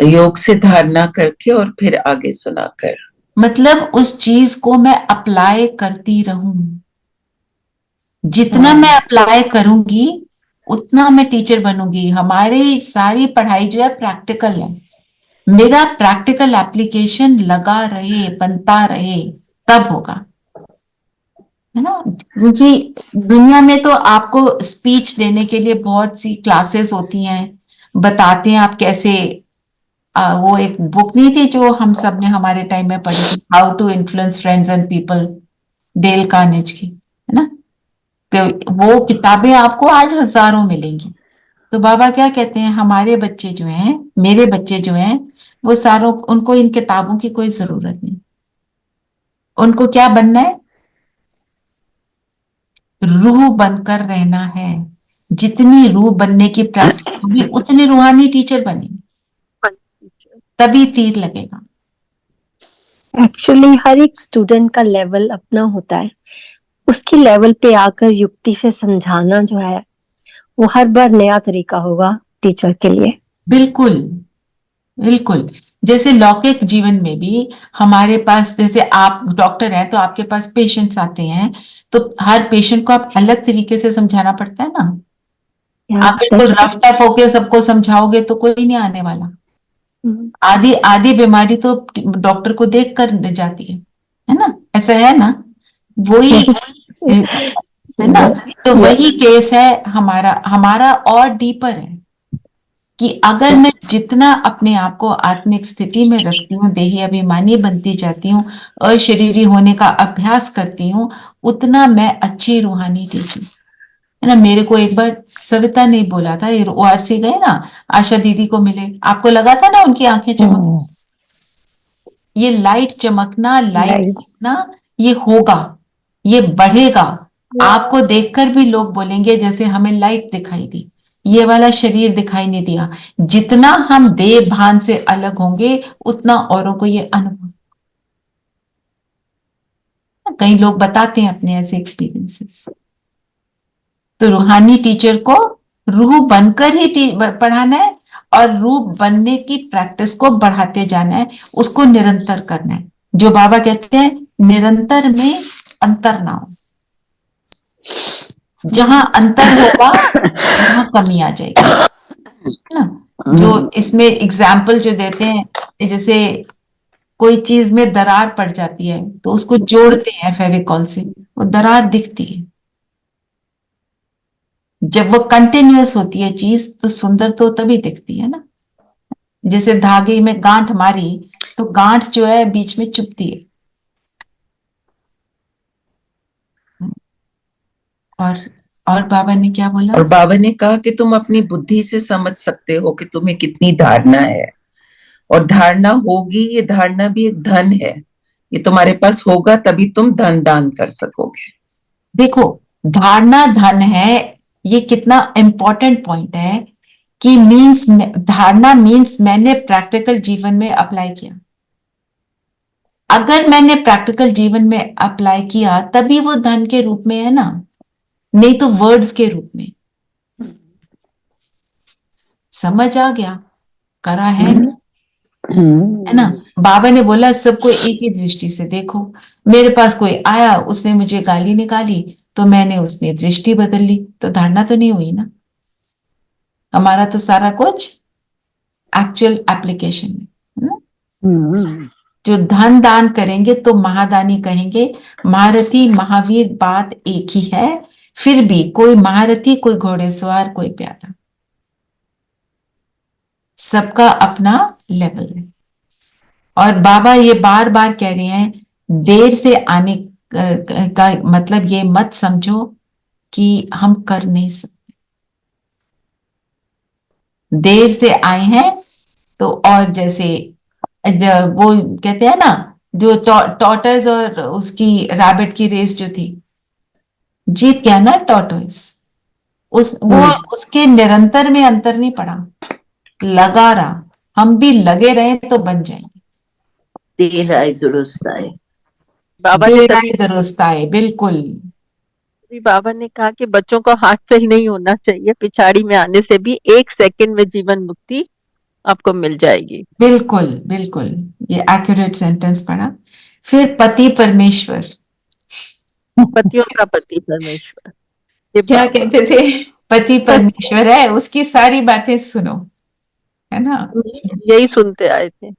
S12: योग से धारणा करके और फिर आगे सुनाकर,
S6: मतलब उस चीज को मैं अप्लाई करती रहूं। जितना मैं अप्लाई करूंगी उतना मैं टीचर बनूंगी। हमारी सारी पढ़ाई जो है प्रैक्टिकल है, मेरा प्रैक्टिकल एप्लीकेशन लगा रहे, बनता रहे, तब होगा, है ना। क्योंकि दुनिया में तो आपको स्पीच देने के लिए बहुत सी क्लासेस होती हैं, बताते हैं आप कैसे। वो एक बुक नहीं थी जो हम सब ने हमारे टाइम में पढ़ी थी, how to influence friends and people, Dale Carnegie की, है ना। तो वो किताबें आपको आज हजारों मिलेंगी। तो बाबा क्या कहते हैं, हमारे बच्चे जो हैं, मेरे बच्चे जो हैं, वो सारों, उनको इन किताबों की कोई जरूरत नहीं। उनको क्या बनना है? रूह बनकर रहना है। जितनी रूह बनने की प्रैक्टिस होगी उतनी रूहानी टीचर बनेंगे, तभी तीर लगेगा।
S10: एक्चुअली हर एक स्टूडेंट का लेवल अपना होता है, उसकी लेवल पे आकर युक्ति से समझाना जो है वो हर बार नया तरीका होगा टीचर के लिए।
S6: बिल्कुल बिल्कुल। जैसे लौकिक जीवन में भी हमारे पास, जैसे आप डॉक्टर हैं तो आपके पास पेशेंट्स आते हैं, तो हर पेशेंट को आप अलग तरीके से समझाना पड़ता है ना। आप बिल्कुल रफ टफ होके सबको समझाओगे तो कोई नहीं आने वाला। आधी आधी बीमारी तो डॉक्टर को देख कर जाती है ना, ऐसा है ना, वही है ना। तो वही केस है हमारा और डीपर है कि अगर मैं जितना अपने आप को आत्मिक स्थिति में रखती हूँ, देही अभिमानी बनती जाती हूँ, अशरीरी होने का अभ्यास करती हूँ, उतना मैं अच्छी रूहानी टीचर, है ना। मेरे को एक बार सविता ने बोला था, ORC गए ना, आशा दीदी को मिले, आपको लगा था ना उनकी आंखें चमक, ये लाइट चमकना, लाइट चमकना, ये होगा, ये बढ़ेगा। आपको देखकर भी लोग बोलेंगे जैसे हमें लाइट दिखाई दी, ये वाला शरीर दिखाई नहीं दिया। जितना हम देह भान से अलग होंगे उतना औरों को ये अनुभव। कई लोग बताते हैं अपने ऐसे एक्सपीरियंसेस। तो रूहानी टीचर को रूह बनकर ही पढ़ाना है और रूह बनने की प्रैक्टिस को बढ़ाते जाना है, उसको निरंतर करना है। जो बाबा कहते हैं निरंतर में अंतर ना हो, जहां अंतर होगा वहां कमी आ जाएगी, है ना। जो इसमें एग्जाम्पल जो देते हैं, जैसे कोई चीज में दरार पड़ जाती है तो उसको जोड़ते हैं फेविकॉल से, वो दरार दिखती है। जब वो कंटिन्यूअस होती है चीज तो सुंदर तो तभी दिखती है ना। जैसे धागे में गांठ मारी तो गांठ जो है बीच में चुभती है। और बाबा ने क्या बोला?
S12: और बाबा ने कहा कि तुम अपनी बुद्धि से समझ सकते हो कि तुम्हें कितनी धारणा है, और धारणा होगी, ये धारणा भी एक धन है, ये तुम्हारे पास होगा तभी तुम धन दान कर सकोगे।
S6: देखो, धारणा धन है, ये कितना इंपॉर्टेंट पॉइंट है कि धारणा मीन्स मैंने प्रैक्टिकल जीवन में अप्लाई किया। अगर मैंने प्रैक्टिकल जीवन में अप्लाई किया तभी वो धन के रूप में है ना, नहीं तो वर्ड्स के रूप में। समझ आ गया? करा है ना। बाबा ने बोला सबको एक ही दृष्टि से देखो। मेरे पास कोई आया, उसने मुझे गाली निकाली तो मैंने उसमें दृष्टि बदल ली, तो धारणा तो नहीं हुई ना। हमारा तो सारा कुछ एक्चुअल एप्लीकेशन है ना। जो धन दान करेंगे तो महादानी कहेंगे। महारथी महावीर बात एक ही है, फिर भी कोई महारथी, कोई घोड़ेसवार, कोई प्यादा, सबका अपना लेवल है। और बाबा ये बार बार कह रहे हैं, देर से आने का मतलब ये मत समझो कि हम कर नहीं सकते। देर से आए हैं तो, और जैसे वो कहते हैं ना, जो टॉर्टोइज और उसकी रैबिट की रेस जो थी, जीत गया ना टॉर्टोइज। वो उसके निरंतर में अंतर नहीं पड़ा, लगा रहा। हम भी लगे रहे तो बन जाएंगे।
S11: देर आए दुरुस्त आए।
S8: बाबा ने
S6: देर
S8: तभी
S6: आए दुरुस्त आए, बिल्कुल।
S8: बाबा ने कहा कि बच्चों को हार्ट फेल नहीं होना चाहिए, पिछाड़ी में आने से भी 1 सेकंड में जीवन मुक्ति आपको मिल जाएगी।
S6: बिल्कुल बिल्कुल, ये एक्यूरेट सेंटेंस पढ़ा। फिर पति परमेश्वर,
S8: पतियों का पति परमेश्वर, ये
S6: क्या
S8: बाबा
S6: कहते थे? पति परमेश्वर है, उसकी सारी बातें सुनो, है ना।
S8: यही सुनते आए थे।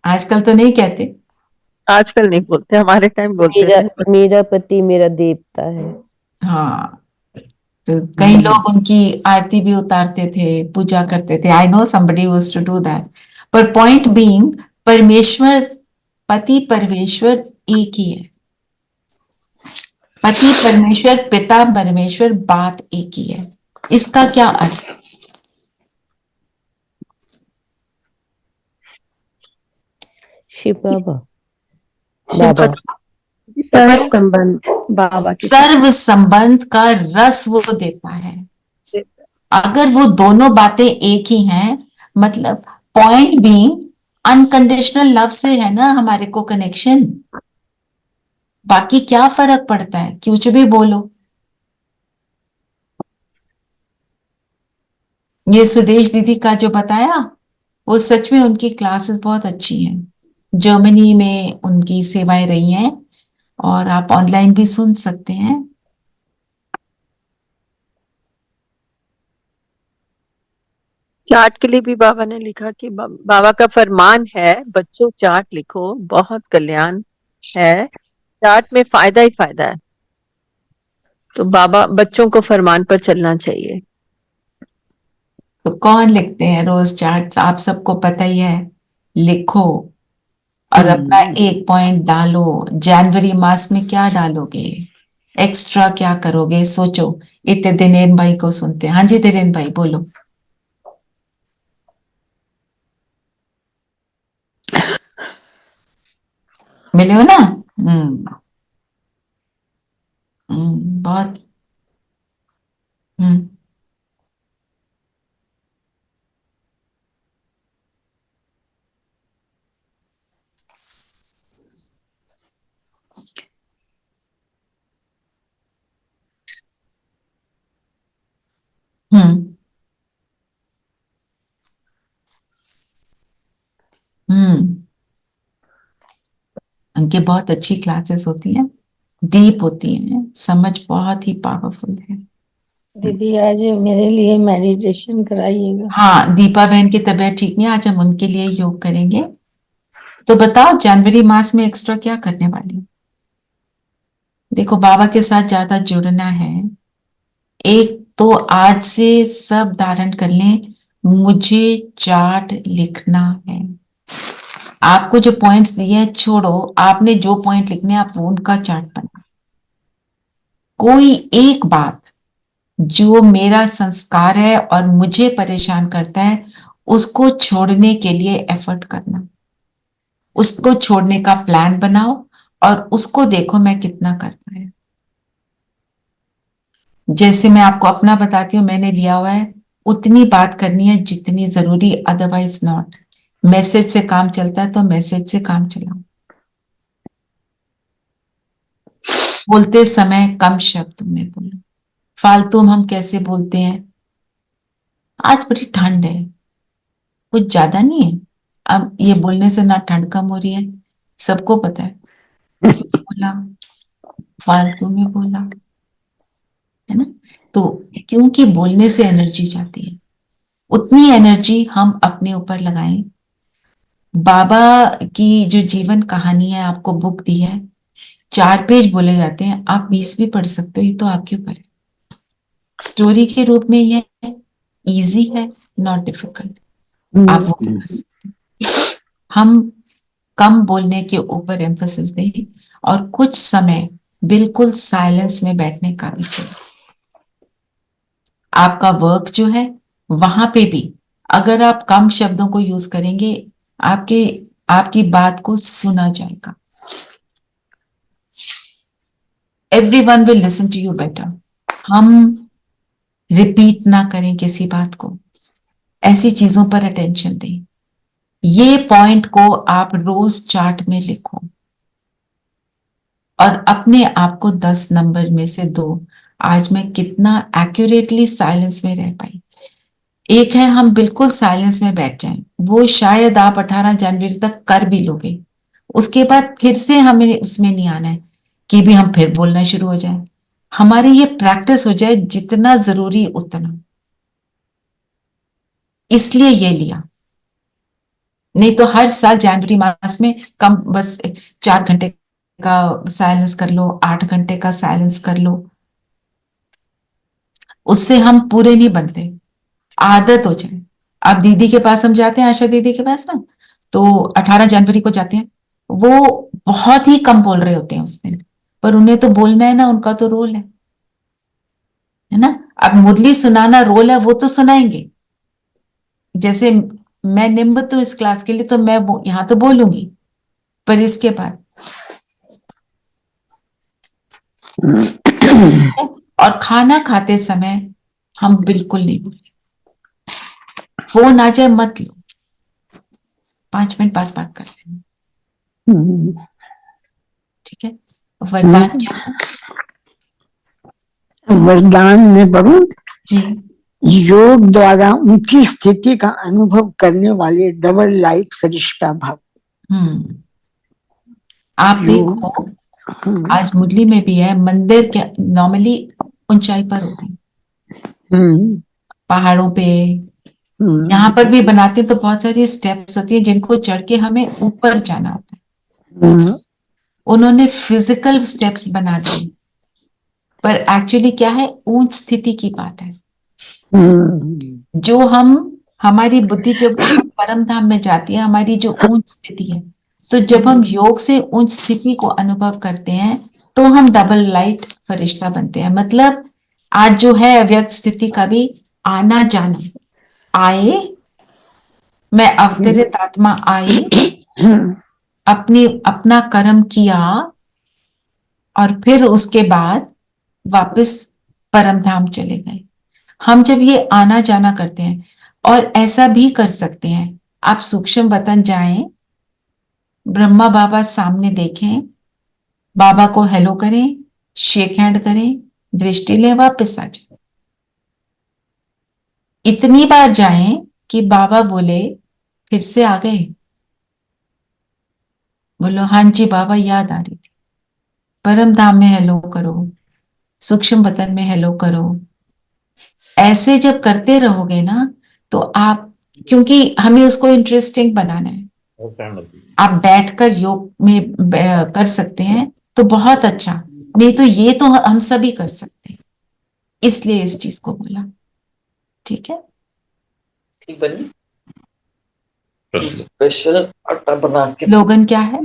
S6: आजकल तो नहीं कहते।
S8: आजकल नहीं बोलते, हमारे टाइम बोलते
S5: मेरा
S8: थे।
S5: मेरा पति मेरा देवता है।
S6: हाँ, तो कई लोग उनकी आरती भी उतारते थे, पूजा करते थे। I know somebody used to do that. पर पॉइंट बीइंग, परमेश्वर, पति परमेश्वर एक ही है। पति परमेश्वर, पिता परमेश्वर, बात एक ही है। इसका क्या अर्थ?
S5: शिव बाबा,
S6: शिव
S5: बाबा
S10: सर्व संबंध बाबा के साथ।
S6: सर्व संबंध का रस वो देता है। अगर वो दोनों बातें एक ही हैं, मतलब पॉइंट बीइंग अनकंडीशनल लव से है ना हमारे को कनेक्शन। बाकी क्या फर्क पड़ता है, कुछ भी बोलो। ये सुदेश दीदी का जो बताया, वो सच में उनकी क्लासेस बहुत अच्छी हैं। जर्मनी में उनकी सेवाएं रही हैं और आप ऑनलाइन भी सुन सकते हैं।
S8: चार्ट के लिए भी बाबा ने लिखा कि बाबा का फरमान है, बच्चों चार्ट लिखो, बहुत कल्याण है, चार्ट में फायदा ही फायदा है। तो बाबा बच्चों को फरमान पर चलना चाहिए।
S6: तो कौन लिखते हैं रोज चार्ट? आप सबको पता ही है। लिखो और अपना एक पॉइंट डालो। जनवरी मास में क्या डालोगे, एक्स्ट्रा क्या करोगे, सोचो। इतने दिनेन भाई को सुनते हैं। हाँ जी दिनेन भाई बोलो। मिले हो ना? बहुत। हम्म हम्म हम्म उनके बहुत अच्छी क्लासेस होती हैं, डीप होती हैं, समझ बहुत ही पावरफुल है।
S13: दीदी आज मेरे लिए मेडिटेशन कराइएगा।
S6: हाँ, दीपा बहन की तबीयत ठीक नहीं, आज हम उनके लिए योग करेंगे। तो बताओ जनवरी मास में एक्स्ट्रा क्या करने वाली? देखो, बाबा के साथ ज्यादा जुड़ना है। एक तो आज से सब धारण कर लें, मुझे चार्ट लिखना है। आपको जो पॉइंट्स दिए हैं छोड़ो, आपने जो पॉइंट लिखने हैं आप वो उनका चार्ट बना। कोई एक बात जो मेरा संस्कार है और मुझे परेशान करता है, उसको छोड़ने के लिए एफर्ट करना। उसको छोड़ने का प्लान बनाओ और उसको देखो मैं कितना कर पाया। जैसे मैं आपको अपना बताती हूँ, मैंने लिया हुआ है उतनी बात करनी है जितनी जरूरी, अदरवाइज नॉट। मैसेज से काम चलता है तो मैसेज से काम चलाओ। बोलते समय कम शब्द में बोलो। फालतू हम कैसे बोलते हैं। आज बड़ी ठंड है, कुछ ज्यादा नहीं है। अब ये बोलने से ना ठंड कम हो रही है, सबको पता है। बोला, फालतू में बोला, है ना। तो क्योंकि बोलने से एनर्जी जाती है, उतनी एनर्जी हम अपने ऊपर लगाएं। बाबा की जो जीवन कहानी है, आपको बुक दी है, 4 पेज बोले जाते हैं, आप 20 भी पढ़ सकते हो। ये तो आपके ऊपर है। स्टोरी के रूप में ये इजी है, नॉट डिफिकल्ट। आप वो कर सकते हैं। हम कम बोलने के ऊपर एम्फोसिस दें और कुछ समय बिल्कुल साइलेंस में बैठने का भी करें। आपका वर्क जो है वहां पे भी अगर आप कम शब्दों को यूज करेंगे, आपके आपकी बात को सुना जाएगा। Everyone will listen to you better. हम रिपीट ना करें किसी बात को, ऐसी चीजों पर अटेंशन दें। ये पॉइंट को आप रोज चार्ट में लिखो और अपने आप को 10 नंबर में से दो। आज मैं कितना एक्यूरेटली साइलेंस में रह पाई। एक है हम बिल्कुल साइलेंस में बैठ जाएं, वो शायद आप 18 जनवरी तक कर भी लोगे। उसके बाद फिर से हमें उसमें नहीं आना है कि भी हम फिर बोलना शुरू हो जाए। हमारी ये प्रैक्टिस हो जाए जितना जरूरी उतना। इसलिए ये लिया, नहीं तो हर साल जनवरी मास में कम बस 4 घंटे का साइलेंस कर लो, 8 घंटे का साइलेंस कर लो, उससे हम पूरे नहीं बनते। आदत हो जाए। अब दीदी के पास हम जाते हैं, आशा दीदी के पास ना, तो 18 जनवरी को जाते हैं। वो बहुत ही कम बोल रहे होते हैं उस दिन, पर उन्हें तो बोलना है ना, उनका तो रोल है ना। अब मुरली सुनाना रोल है, वो तो सुनाएंगे। जैसे मैं निम्बत हूं इस क्लास के लिए, तो मैं यहां तो बोलूंगी, पर इसके बाद और खाना खाते समय हम बिल्कुल नहीं बोले। फोन आ जाए मत लो, 5 मिनट बाद बात करते हैं, ठीक है। वरदान क्या है?
S14: वरदान में पढ़ूं
S6: जी।
S14: योग द्वारा उनकी स्थिति का अनुभव करने वाले डबल लाइट फरिश्ता भाव।
S6: आप देखो आज मुरली में भी है, मंदिर के नॉर्मली ऊंचाई पर होते हैं, पहाड़ों पे, यहाँ पर भी बनाते हैं तो बहुत सारी स्टेप्स होती है जिनको चढ़ के हमें ऊपर जाना होता है। उन्होंने फिजिकल स्टेप्स बना दिए, पर एक्चुअली क्या है, ऊंच स्थिति की बात है। जो हमारी बुद्धि जब परम धाम में जाती है, हमारी जो ऊंच स्थिति है, तो जब हम योग से ऊंच स्थिति को अनुभव करते हैं तो हम डबल लाइट फरिश्ता बनते हैं। मतलब आज जो है अव्यक्त स्थिति का भी आना जाना, आए, मैं अवतरित आत्मा आई, अपना कर्म किया और फिर उसके बाद वापस परम धाम चले गए। हम जब ये आना जाना करते हैं, और ऐसा भी कर सकते हैं, आप सूक्ष्म वतन जाएं, ब्रह्मा बाबा सामने देखें, बाबा को हेलो करें, शेक हैंड करें, दृष्टि लें, वापस आ जाए। इतनी बार जाएं कि बाबा बोले फिर से आ गए, बोलो हाँ जी बाबा याद आ रही थी। परम धाम में हेलो करो, सूक्ष्म वतन में हेलो करो। ऐसे जब करते रहोगे ना तो आप, क्योंकि हमें उसको इंटरेस्टिंग बनाना है, आप बैठकर योग में कर सकते हैं तो बहुत अच्छा, नहीं तो ये तो हम सभी कर सकते हैं, इसलिए इस चीज को बोला। ठीक है,
S15: ठीक बनी। स्पेशल आटा बना के
S6: स्लोगन क्या है?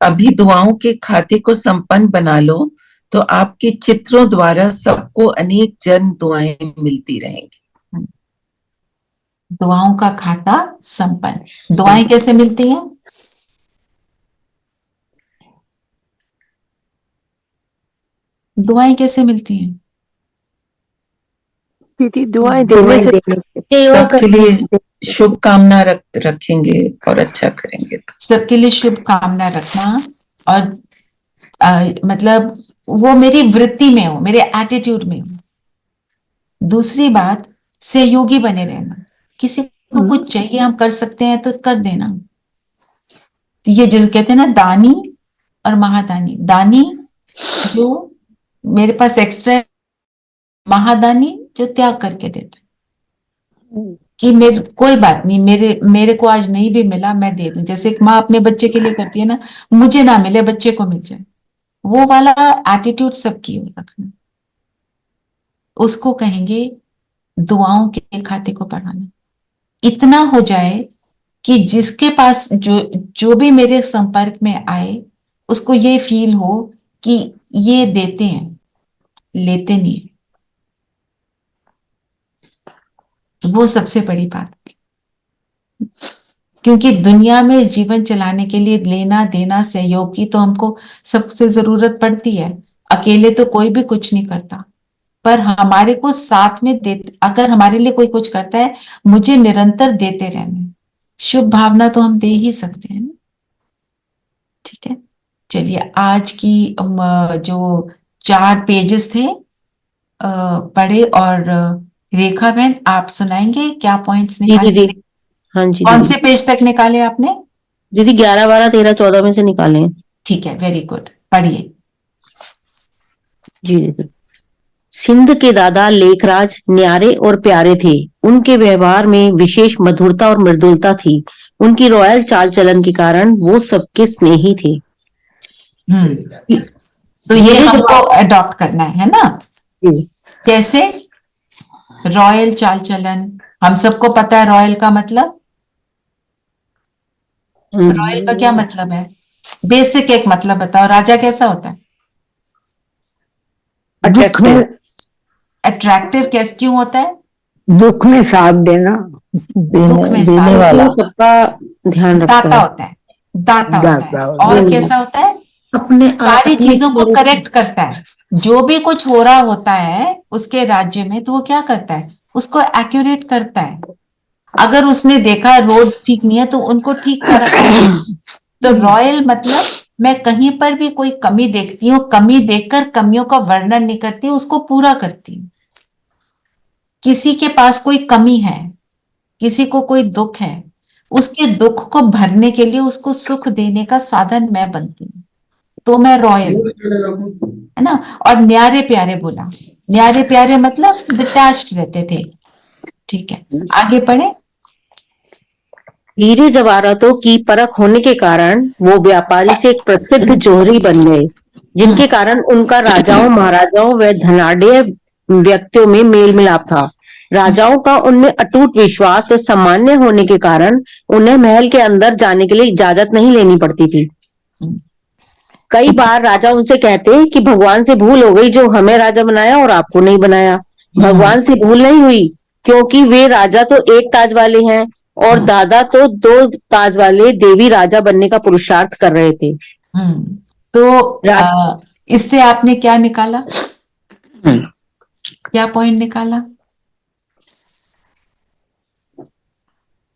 S12: अभी दुआओं के खाते को संपन्न बना लो तो आपके चित्रों द्वारा सबको अनेक जन दुआएं मिलती रहेंगी।
S6: दुआओं का खाता संपन्न। दुआएं कैसे मिलती हैं? दुआएं कैसे मिलती हैं?
S8: दीदी दुआएं देने से
S12: सबके लिए शुभकामना रखेंगे और अच्छा करेंगे।
S6: सबके लिए शुभ कामना रखना, और मतलब वो मेरी वृत्ति में हो, मेरे एटीट्यूड में हो। दूसरी बात, सहयोगी बने रहना। किसी को कुछ चाहिए, हम कर सकते हैं तो कर देना। तो ये जो कहते हैं ना, दानी और महादानी। दानी जो मेरे पास एक्स्ट्रा, महादानी जो त्याग करके देता कि मेरे कोई बात नहीं, मेरे को आज नहीं भी मिला मैं दे दूं। जैसे एक माँ अपने बच्चे के लिए करती है ना, मुझे ना मिले बच्चे को मिल जाए, वो वाला एटीट्यूड सबकी रखना। उसको कहेंगे दुआओं के खाते को बढ़ाना। इतना हो जाए कि जिसके पास जो भी मेरे संपर्क में आए, उसको ये फील हो कि ये देते हैं, लेते नहीं है। वो सबसे बड़ी बात है, क्योंकि दुनिया में जीवन चलाने के लिए लेना देना सहयोग की तो हमको सबसे जरूरत पड़ती है। अकेले तो कोई भी कुछ नहीं करता, पर हमारे को साथ में दे, अगर हमारे लिए कोई कुछ करता है, मुझे निरंतर देते रहना, शुभ भावना तो हम दे ही सकते हैं ना। ठीक है, चलिए आज की जो 4 पेजेस थे पढ़े, और रेखा बहन आप सुनाएंगे क्या पॉइंट्स निकाले?
S5: दीदी, हाँ जी
S6: कौन
S5: दीदी।
S6: से पेज तक निकाले आपने?
S5: दीदी 11, 12, 13, 14 में से निकाले हैं।
S6: ठीक है, वेरी गुड, पढ़िए।
S5: जी दीदी। सिंध के दादा लेखराज न्यारे और प्यारे थे। उनके व्यवहार में विशेष मधुरता और मृदुलता थी। उनकी रॉयल चाल चलन के कारण वो सबके स्नेही थे।
S6: तो ये हमको अडॉप्ट करना है ना? कैसे? रॉयल चाल चलन, हम सबको पता है रॉयल का मतलब। रॉयल का क्या मतलब है? बेसिक एक मतलब बताओ, राजा कैसा होता है? अट्रैक्टिव कैसे, क्यों होता है?
S14: दुख में साथ देना,
S2: देने वाला,
S5: सबका ध्यान रखता
S6: दाता
S5: है।
S6: होता है, दाता होता है। और कैसा होता है?
S9: अपने
S6: सारी चीजों को करेक्ट करता है। जो भी कुछ हो रहा होता है उसके राज्य में, तो वो क्या करता है? उसको एक्यूरेट करता है। अगर उसने देखा रोड ठीक नहीं है तो उनको ठीक करा। तो रॉयल मतलब मैं कहीं पर भी कोई कमी देखती हूँ, कमी देखकर कमियों का वर्णन नहीं करती, उसको पूरा करती हूँ। किसी के पास कोई कमी है, किसी को कोई दुख है, उसके दुख को भरने के लिए उसको सुख देने का साधन मैं बनती हूँ, तो मैं रॉयल, है ना। और न्यारे प्यारे बोला, न्यारे प्यारे मतलब डिटैच्ड रहते थे। ठीक है, आगे पढ़े।
S5: हीरे जवाहरातों की परख होने के कारण वो व्यापारी से एक प्रसिद्ध जोहरी बन गए, जिनके कारण उनका राजाओं, महाराजाओं व धनाढ्य व्यक्तियों में मेल मिलाप था। राजाओं का उनमें अटूट विश्वास व सामान्य होने के कारण उन्हें महल के अंदर जाने के लिए इजाजत नहीं लेनी पड़ती थी। कई बार राजा उनसे कहते कि भगवान से भूल हो गई, जो हमें राजा बनाया और आपको नहीं बनाया। भगवान से भूल नहीं हुई, क्योंकि वे राजा तो एक ताज वाले हैं और दादा तो 2 ताज वाले देवी राजा बनने का पुरुषार्थ कर रहे थे।
S6: तो इससे आपने क्या निकाला? क्या पॉइंट निकाला?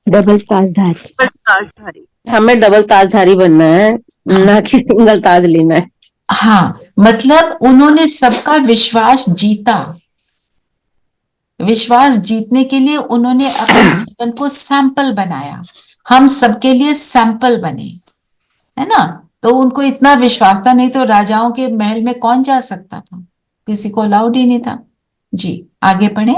S10: डबल ताजधारी।
S5: हमें डबल ताजधारी बनना है, ना कि सिंगल ताज लेना है।
S6: हाँ, मतलब उन्होंने सबका विश्वास जीता। विश्वास जीतने के लिए उन्होंने अपने जीवन को सैंपल बनाया। हम सबके लिए सैंपल बने, है ना। तो उनको इतना विश्वास था, नहीं तो राजाओं के महल में कौन जा सकता था, किसी को अलाउड ही नहीं था। जी आगे पढ़े।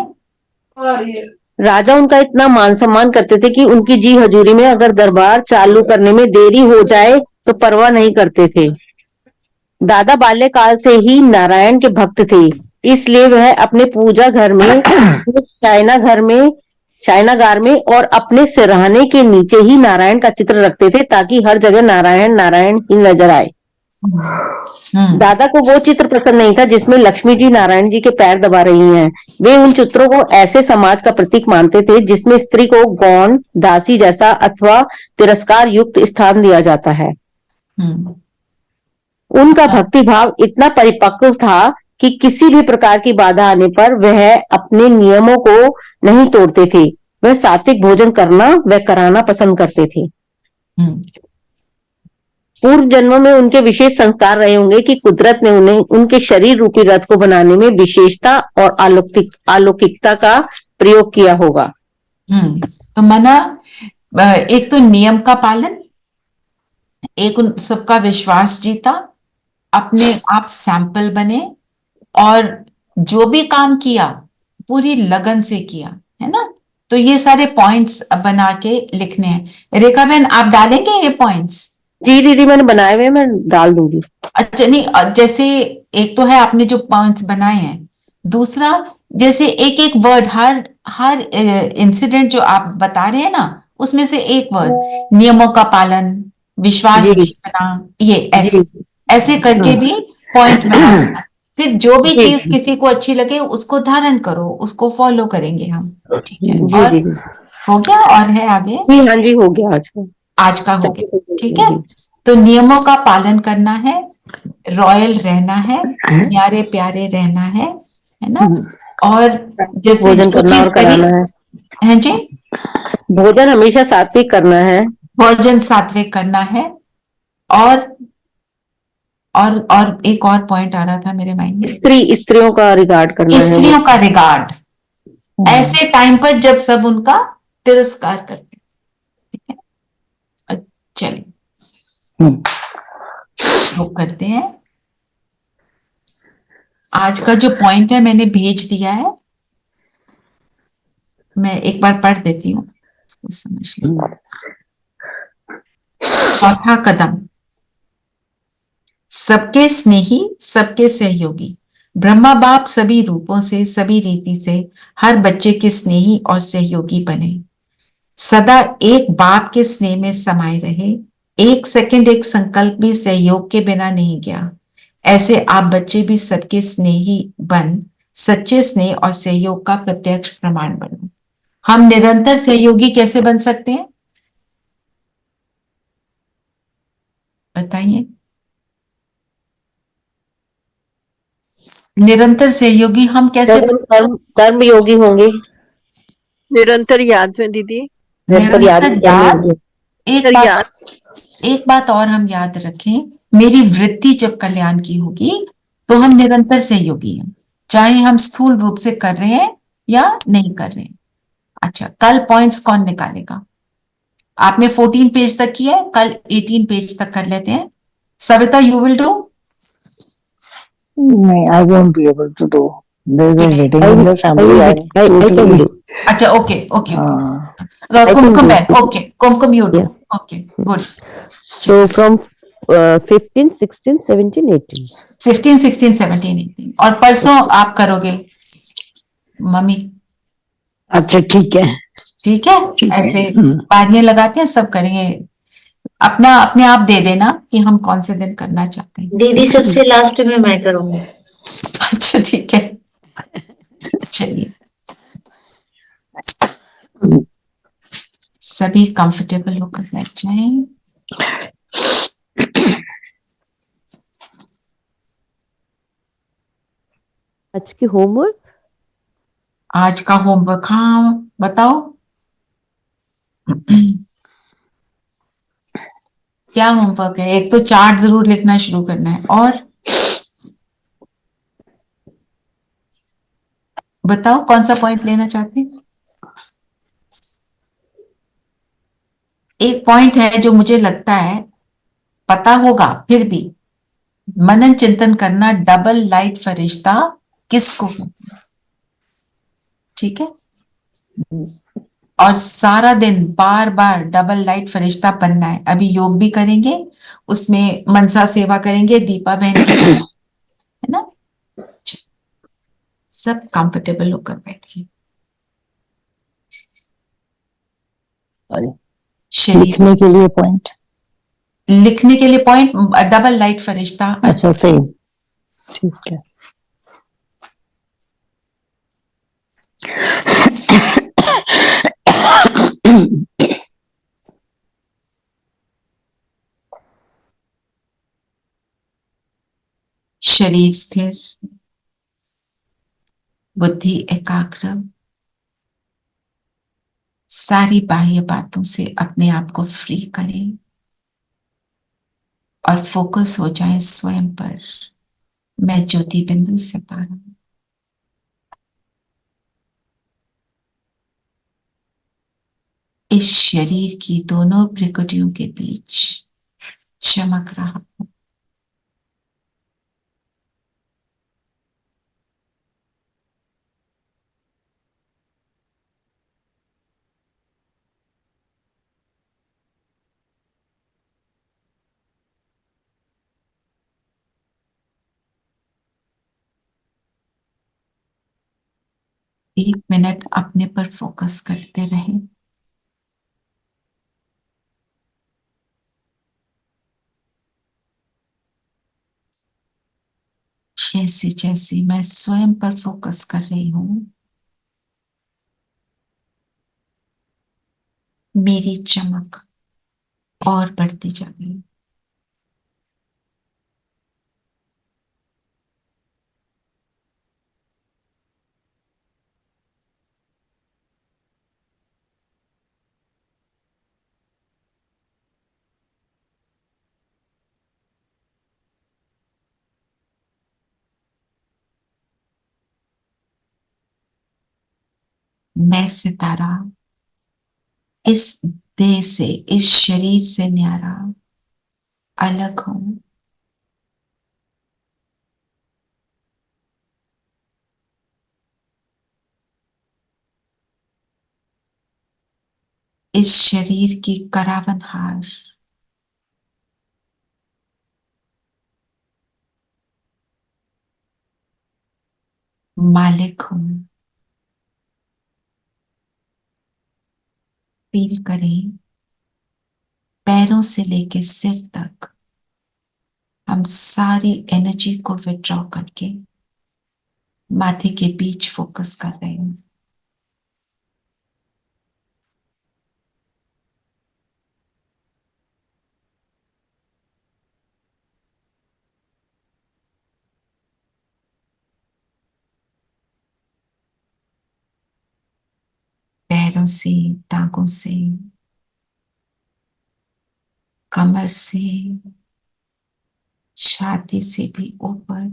S5: राजा उनका इतना मान सम्मान करते थे कि उनकी जी हजूरी में अगर दरबार चालू करने में देरी हो जाए तो परवाह नहीं करते थे। दादा बाल्यकाल से ही नारायण के भक्त थे, इसलिए वह अपने पूजा घर में, शयनागार में और अपने सिरहाने के नीचे ही नारायण का चित्र रखते थे, ताकि हर जगह नारायण नारायण ही नजर आए। दादा को वो चित्र पसंद नहीं था जिसमें लक्ष्मी जी नारायण जी के पैर दबा रही हैं। वे उन चित्रों को ऐसे समाज का प्रतीक मानते थे जिसमें स्त्री को गौण, दासी जैसा अथवा तिरस्कार युक्त स्थान दिया जाता है। उनका भक्ति भाव इतना परिपक्व था कि किसी भी प्रकार की बाधा आने पर वह अपने नियमों को नहीं तोड़ते थे। वह सात्विक भोजन करना व कराना पसंद करते थे। पूर्व जन्मों में उनके विशेष संस्कार रहे होंगे कि कुदरत ने उन्हें उनके शरीर रूपी रथ को बनाने में विशेषता और अलौकिकता का प्रयोग किया होगा।
S6: तो मना, एक तो नियम का पालन, एक उन सबका विश्वास जीता, अपने आप सैंपल बने, और जो भी काम किया पूरी लगन से किया, है ना। तो ये सारे पॉइंट्स बना के लिखने हैं। रेखा बहन आप डालेंगे ये पॉइंट्स?
S5: जी दीदी मैंने बनाए हुए, मैं डाल दूंगी।
S6: अच्छा, नहीं जैसे एक तो है आपने जो पॉइंट्स बनाए हैं, दूसरा जैसे एक एक वर्ड, हर इंसिडेंट जो आप बता रहे हैं ना, उसमें से एक वर्ड, नियमों का पालन, विश्वास जीतना, ये ऐसे करके भी पॉइंट्स बना देना। फिर जो भी
S5: जी
S6: चीज किसी को अच्छी लगे उसको धारण करो, उसको फॉलो करेंगे हम। ठीक है,
S5: जी
S6: और
S5: जी जी
S6: हो गया और है आगे,
S5: जी, हाँ जी, हो गया आज का।
S6: आज का हो गया। ठीक है,
S5: जी
S6: तो नियमों का पालन करना है, रॉयल रहना है, प्यारे प्यारे रहना है ना, और जैसे
S5: भोजन
S6: जो
S5: करना
S6: चीज
S5: और
S6: करी
S5: कराना है,
S6: है जी,
S5: भोजन हमेशा सात्विक करना है,
S6: भोजन सात्विक करना है, और और एक और पॉइंट आ रहा था मेरे माइंड में,
S5: स्त्रियों का रिगार्ड करना है।
S6: स्त्रियों का रिगार्ड ऐसे टाइम पर जब सब उनका तिरस्कार करते। ठीक है, चलिए वो करते हैं। आज का जो पॉइंट है मैंने भेज दिया है, मैं एक बार पढ़ देती हूँ, उसको समझ लीजिए। चौथा कदम, सबके स्नेही, सबके सहयोगी। ब्रह्मा बाप सभी रूपों से, सभी रीति से हर बच्चे के स्नेही और सहयोगी बने, सदा एक बाप के स्नेह में समाये रहे, एक सेकंड एक संकल्प भी सहयोग के बिना नहीं गया। ऐसे आप बच्चे भी सबके स्नेही बन सच्चे स्नेह और सहयोग का प्रत्यक्ष प्रमाण बनो। हम निरंतर सहयोगी कैसे बन सकते हैं, बताइए। निरंतर सहयोगी हम कैसे
S5: कर्म योगी होंगे,
S8: निरंतर याद में दीदी,
S5: निरंतर याद
S6: निरंतर
S5: कर्म
S6: याद।
S5: योगी।
S6: एक बात और हम याद रखें, मेरी वृत्ति जब कल्याण की होगी तो हम निरंतर सहयोगी हैं, चाहे हम स्थूल रूप से कर रहे हैं या नहीं कर रहे हैं। अच्छा, कल पॉइंट्स कौन निकालेगा? आपने 14 पेज तक किया है, कल 18 पेज तक कर लेते हैं। Savita, you will do?
S14: No, I won't be able to do. There's a wedding in the family. I'm totally.
S6: अच्छा, okay okay
S14: I
S6: Kumkum
S5: can do.
S6: बहन, okay Kumkum you do, okay good.
S5: So from 15, 16, 17, 18.
S6: 15, 16, 17, 18 और परसों आप करोगे mummy?
S14: अच्छा ठीक है,
S6: ठीक है, ऐसे पारियां लगाते हैं, सब करेंगे। अपना अपने आप दे देना कि हम कौन से दिन करना चाहते हैं।
S9: दीदी सबसे लास्ट में मैं करूंगी।
S6: अच्छा ठीक है, चलिए सभी कंफर्टेबल होकर बैठ जाएं।
S5: आज की होमवर्क,
S6: आज का होमवर्क, हाँ बताओ क्या होमवर्क है? एक तो चार्ट जरूर लिखना शुरू करना है, और बताओ कौन सा पॉइंट लेना चाहते हैं? एक पॉइंट है जो मुझे लगता है पता होगा, फिर भी मनन चिंतन करना, डबल लाइट फरिश्ता किसको कहते हैं? ठीक है, और सारा दिन बार बार डबल लाइट फरिश्ता बनना है। अभी योग भी करेंगे, उसमें मनसा सेवा करेंगे दीपा बहन की, है ना। सब कंफर्टेबल होकर बैठिए।
S2: लिखने के लिए पॉइंट,
S6: लिखने के लिए पॉइंट डबल लाइट फरिश्ता।
S2: अच्छा सेम, ठीक है।
S6: शरीर स्थिर, बुद्धि एकाग्र, सारी बाह्य बातों से अपने आप को फ्री करें और फोकस हो जाए स्वयं पर। मैं ज्योति बिंदु सितारा, इस शरीर की दोनों भ्रिकुटियों के बीच चमक रहा हूं। एक मिनट अपने पर फोकस करते रहें। जैसे जैसे मैं स्वयं पर फोकस कर रही हूं, मेरी चमक और बढ़ती जा रही है। मैं सितारा इस देह से, इस शरीर से न्यारा अलग हूं। इस शरीर की करावन हार मालिक हूं। फील करें, पैरों से लेके सिर तक हम सारी एनर्जी को विड्रॉ करके माथे के बीच फोकस कर रहे हैं। पैरों से, टांगों से, कमर से, छाती से भी ऊपर,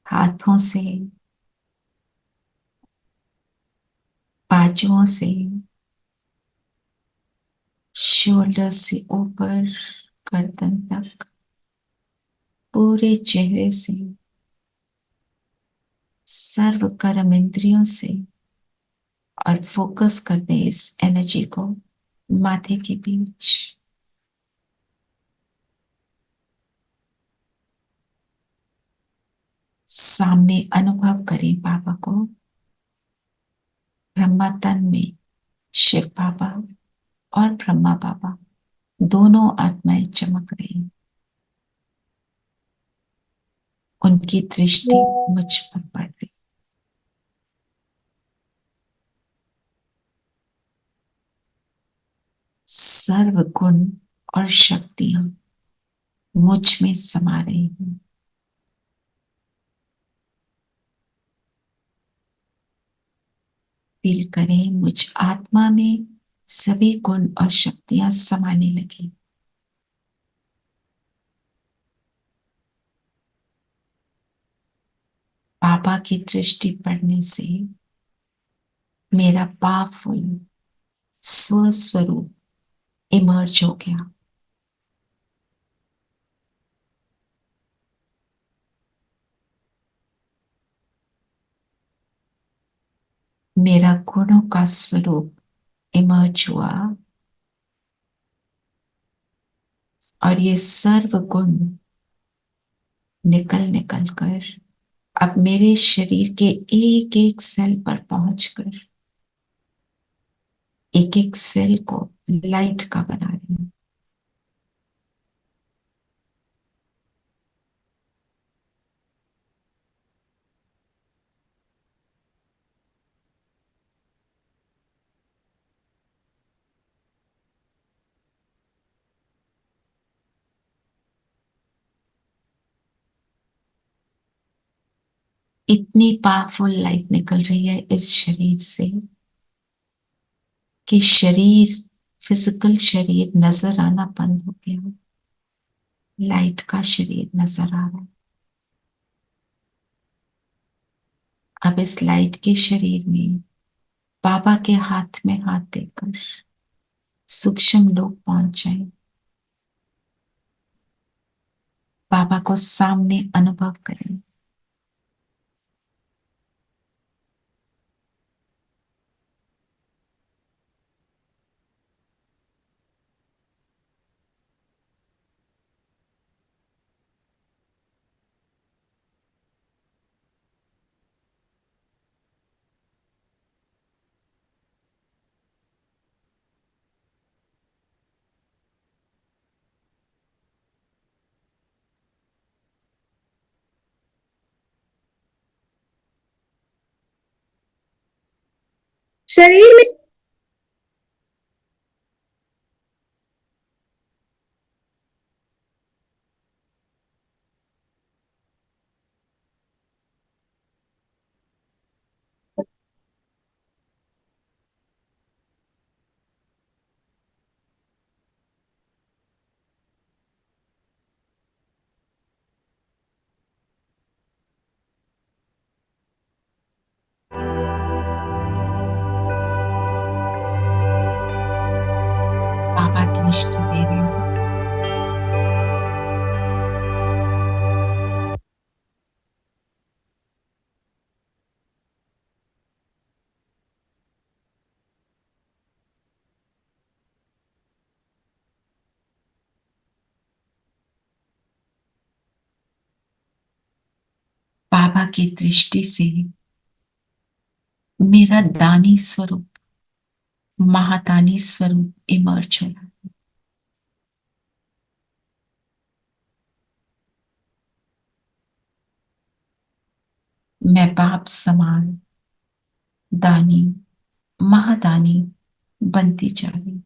S6: हाथों से, बाजुओं से, शोल्डर से ऊपर, गर्दन तक, पूरे चेहरे से, सर्व कर्म इंद्रियों से, और फोकस कर दें इस एनर्जी को माथे के बीच। सामने अनुभव करें बाबा को, ब्रह्मा तन में शिव बाबा और ब्रह्मा बाबा दोनों आत्माएं चमक रही। उनकी दृष्टि मुझ पर पड़ रही। सर्व गुण और शक्तियां मुझ में समा रही हूं। फील करें, मुझ आत्मा में सभी गुण और शक्तियां समाने लगी। बाबा की दृष्टि पड़ने से मेरा पावरफुल स्वस्वरूप इमर्ज हो गया। मेरा गुणों का स्वरूप इमर्ज हुआ और ये सर्व गुण निकल निकल कर अब मेरे शरीर के एक एक सेल पर पहुंचकर एक एक सेल को लाइट का बना रही हूं। इतनी पावरफुल लाइट निकल रही है इस शरीर से कि शरीर, फिजिकल शरीर नजर आना बंद हो गया। लाइट का शरीर नजर आ रहा है। अब इस लाइट के शरीर में बाबा के हाथ में हाथ देकर सूक्ष्म लोग पहुंच जाए। बाबा को सामने अनुभव करें।
S11: शरीर में
S6: बाबा दृष्टि दे रहे हैं। बाबा की दृष्टि से मेरा दानी स्वरूप, महादानी स्वरूप इमर्ज हो रहा है। मैं बाप समान दानी, महादानी बनती जा रही हूं।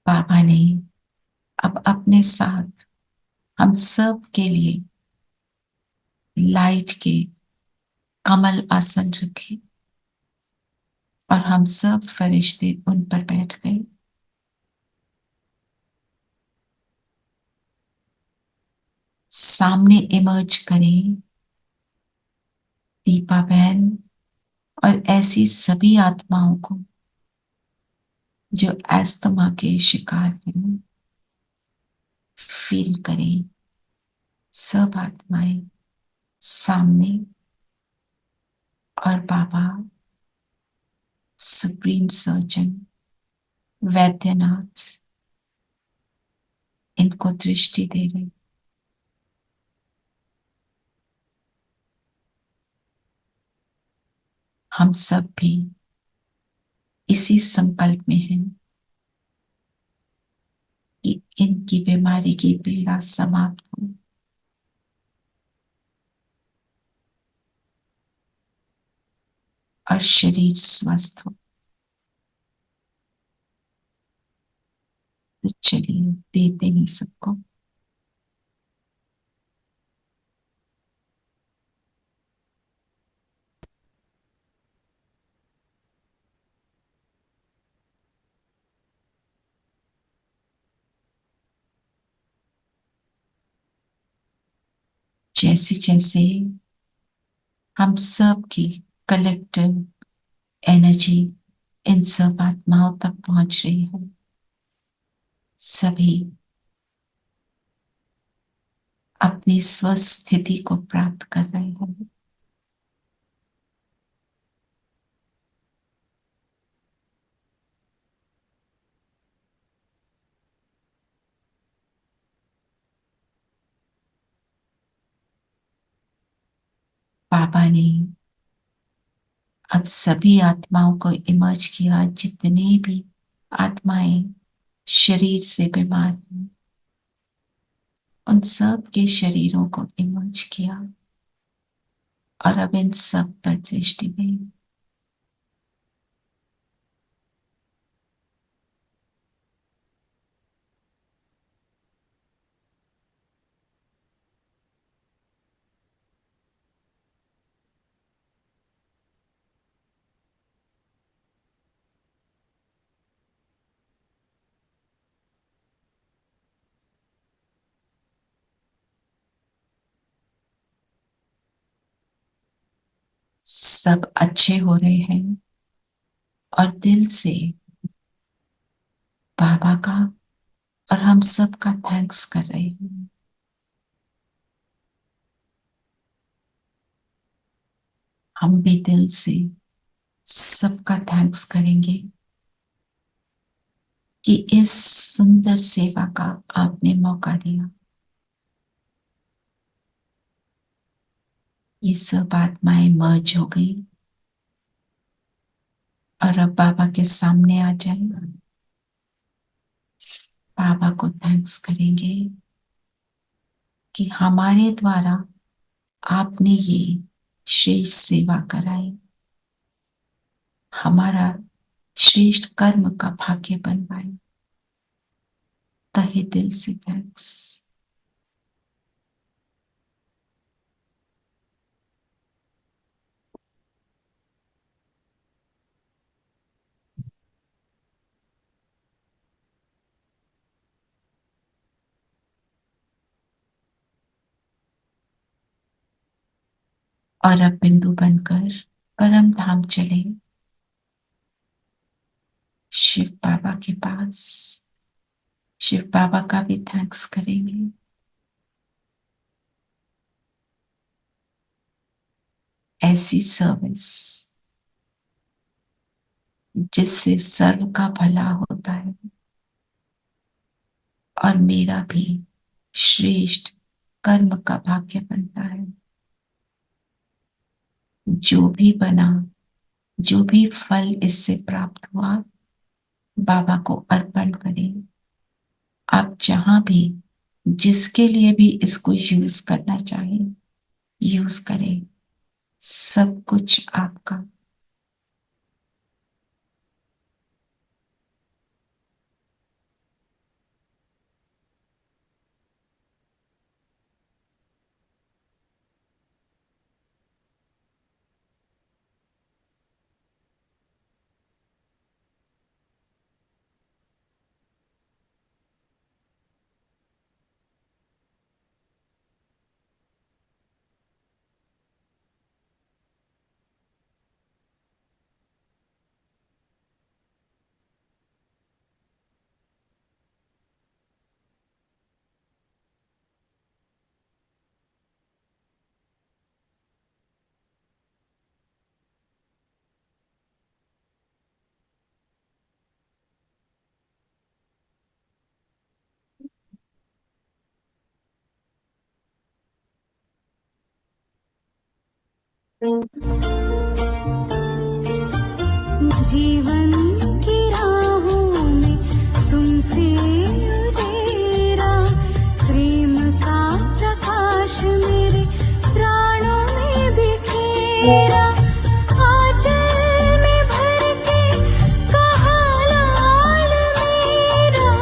S6: बाबा ने अब अपने साथ हम सब के लिए लाइट के कमल आसन रखे और हम सब फरिश्ते उन पर बैठ गए। सामने इमर्ज करें दीपा बहन और ऐसी सभी आत्माओं को जो एस्थमा के शिकार हैं। फील करें सब आत्माएं सामने और बाबा सुप्रीम सर्जन वैद्यनाथ इनको दृष्टि दे रहे। हम सब भी इसी संकल्प में हैं कि इनकी बीमारी की पीड़ा समाप्त हो और शरीर स्वस्थ हो। तो चलिए देते हैं सबको। जैसे जैसे हम सब की कलेक्टिव एनर्जी इन सब आत्माओं तक पहुंच रही है, सभी अपनी स्वस्थिति को प्राप्त कर रहे हैं। बाबा ने अब सभी आत्माओं को इमर्ज किया, जितने भी आत्माएं शरीर से बीमार हैं उन सब के शरीरों को इमर्ज किया और अब इन सब पर दृष्टि दी। सब अच्छे हो रहे हैं और दिल से बाबा का और हम सब का थैंक्स कर रहे हैं। हम भी दिल से सबका थैंक्स करेंगे कि इस सुंदर सेवा का आपने मौका दिया। ये सब आत्माएं मर्ज हो गई और अब बाबा के सामने आ जाए बाबा को थैंक्स करेंगे कि हमारे द्वारा आपने ये श्रेष्ठ सेवा कराई, हमारा श्रेष्ठ कर्म का भाग्य बनवाए। तहे दिल से थैंक्स। और अब बिंदु बनकर परम धाम चले, शिव बाबा के पास। शिव बाबा का भी थैंक्स करेंगे। ऐसी सर्विस जिससे सर्व का भला होता है और मेरा भी श्रेष्ठ कर्म का भाग्य बनता है। जो भी बना, जो भी फल इससे प्राप्त हुआ, बाबा को अर्पण करें। आप जहां भी जिसके लिए भी इसको यूज करना चाहें, यूज करें। सब कुछ आपका।
S16: जीवन की राहों में तुमसे उजेरा, प्रेम का प्रकाश मेरे प्राणों में बिखेरा। आंचल में भर के कहा लाल मेरा,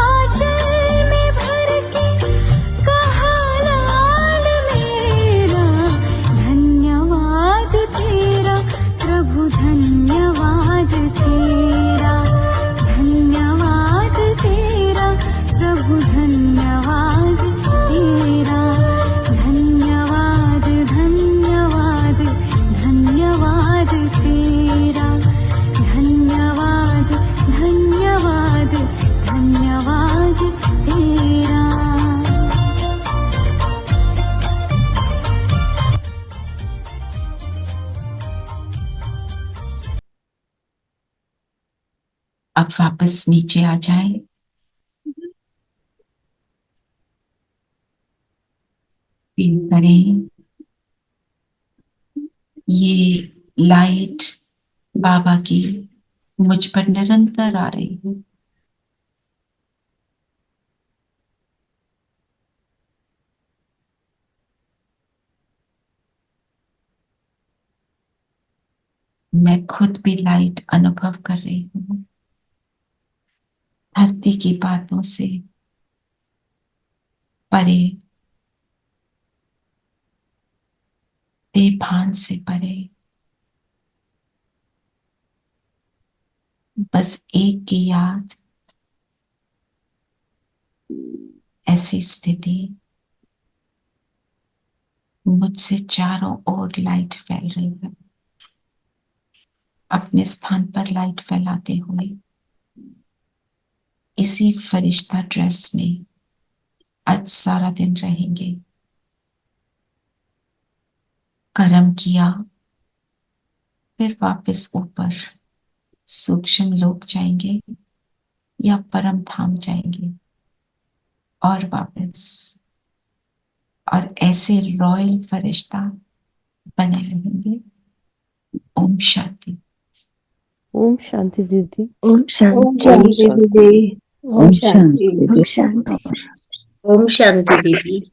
S16: आंचल में भर के कहा लाल मेरा। धन्यवाद तेरा प्रभु, धन्यवाद तेरा, धन्यवाद तेरा प्रभु, धन्यवाद तेरा। धन्यवाद धन्यवाद धन्यवाद तेरा, धन्यवाद धन्यवाद धन्यवाद तेरा।
S6: अब वापस नीचे आ जाए। फील करें ये लाइट बाबा की मुझ पर निरंतर आ रही है। मैं खुद भी लाइट अनुभव कर रही हूँ। धरती की बातों से परे, बेभान से परे, बस एक की याद, ऐसी स्थिति। मुझसे चारों ओर लाइट फैल रही है। अपने स्थान पर लाइट फैलाते हुए इसी फरिश्ता ड्रेस में आज सारा दिन रहेंगे। कर्म किया, फिर वापस ऊपर सूक्ष्म लोक जाएंगे या परम धाम जाएंगे और वापस, और ऐसे रॉयल फरिश्ता बने रहेंगे। ओम शांति।
S8: ओम शांति दीदी।
S10: ओम शांति दीदी।
S9: ओम शांति दीदी। ओम शांति दीदी।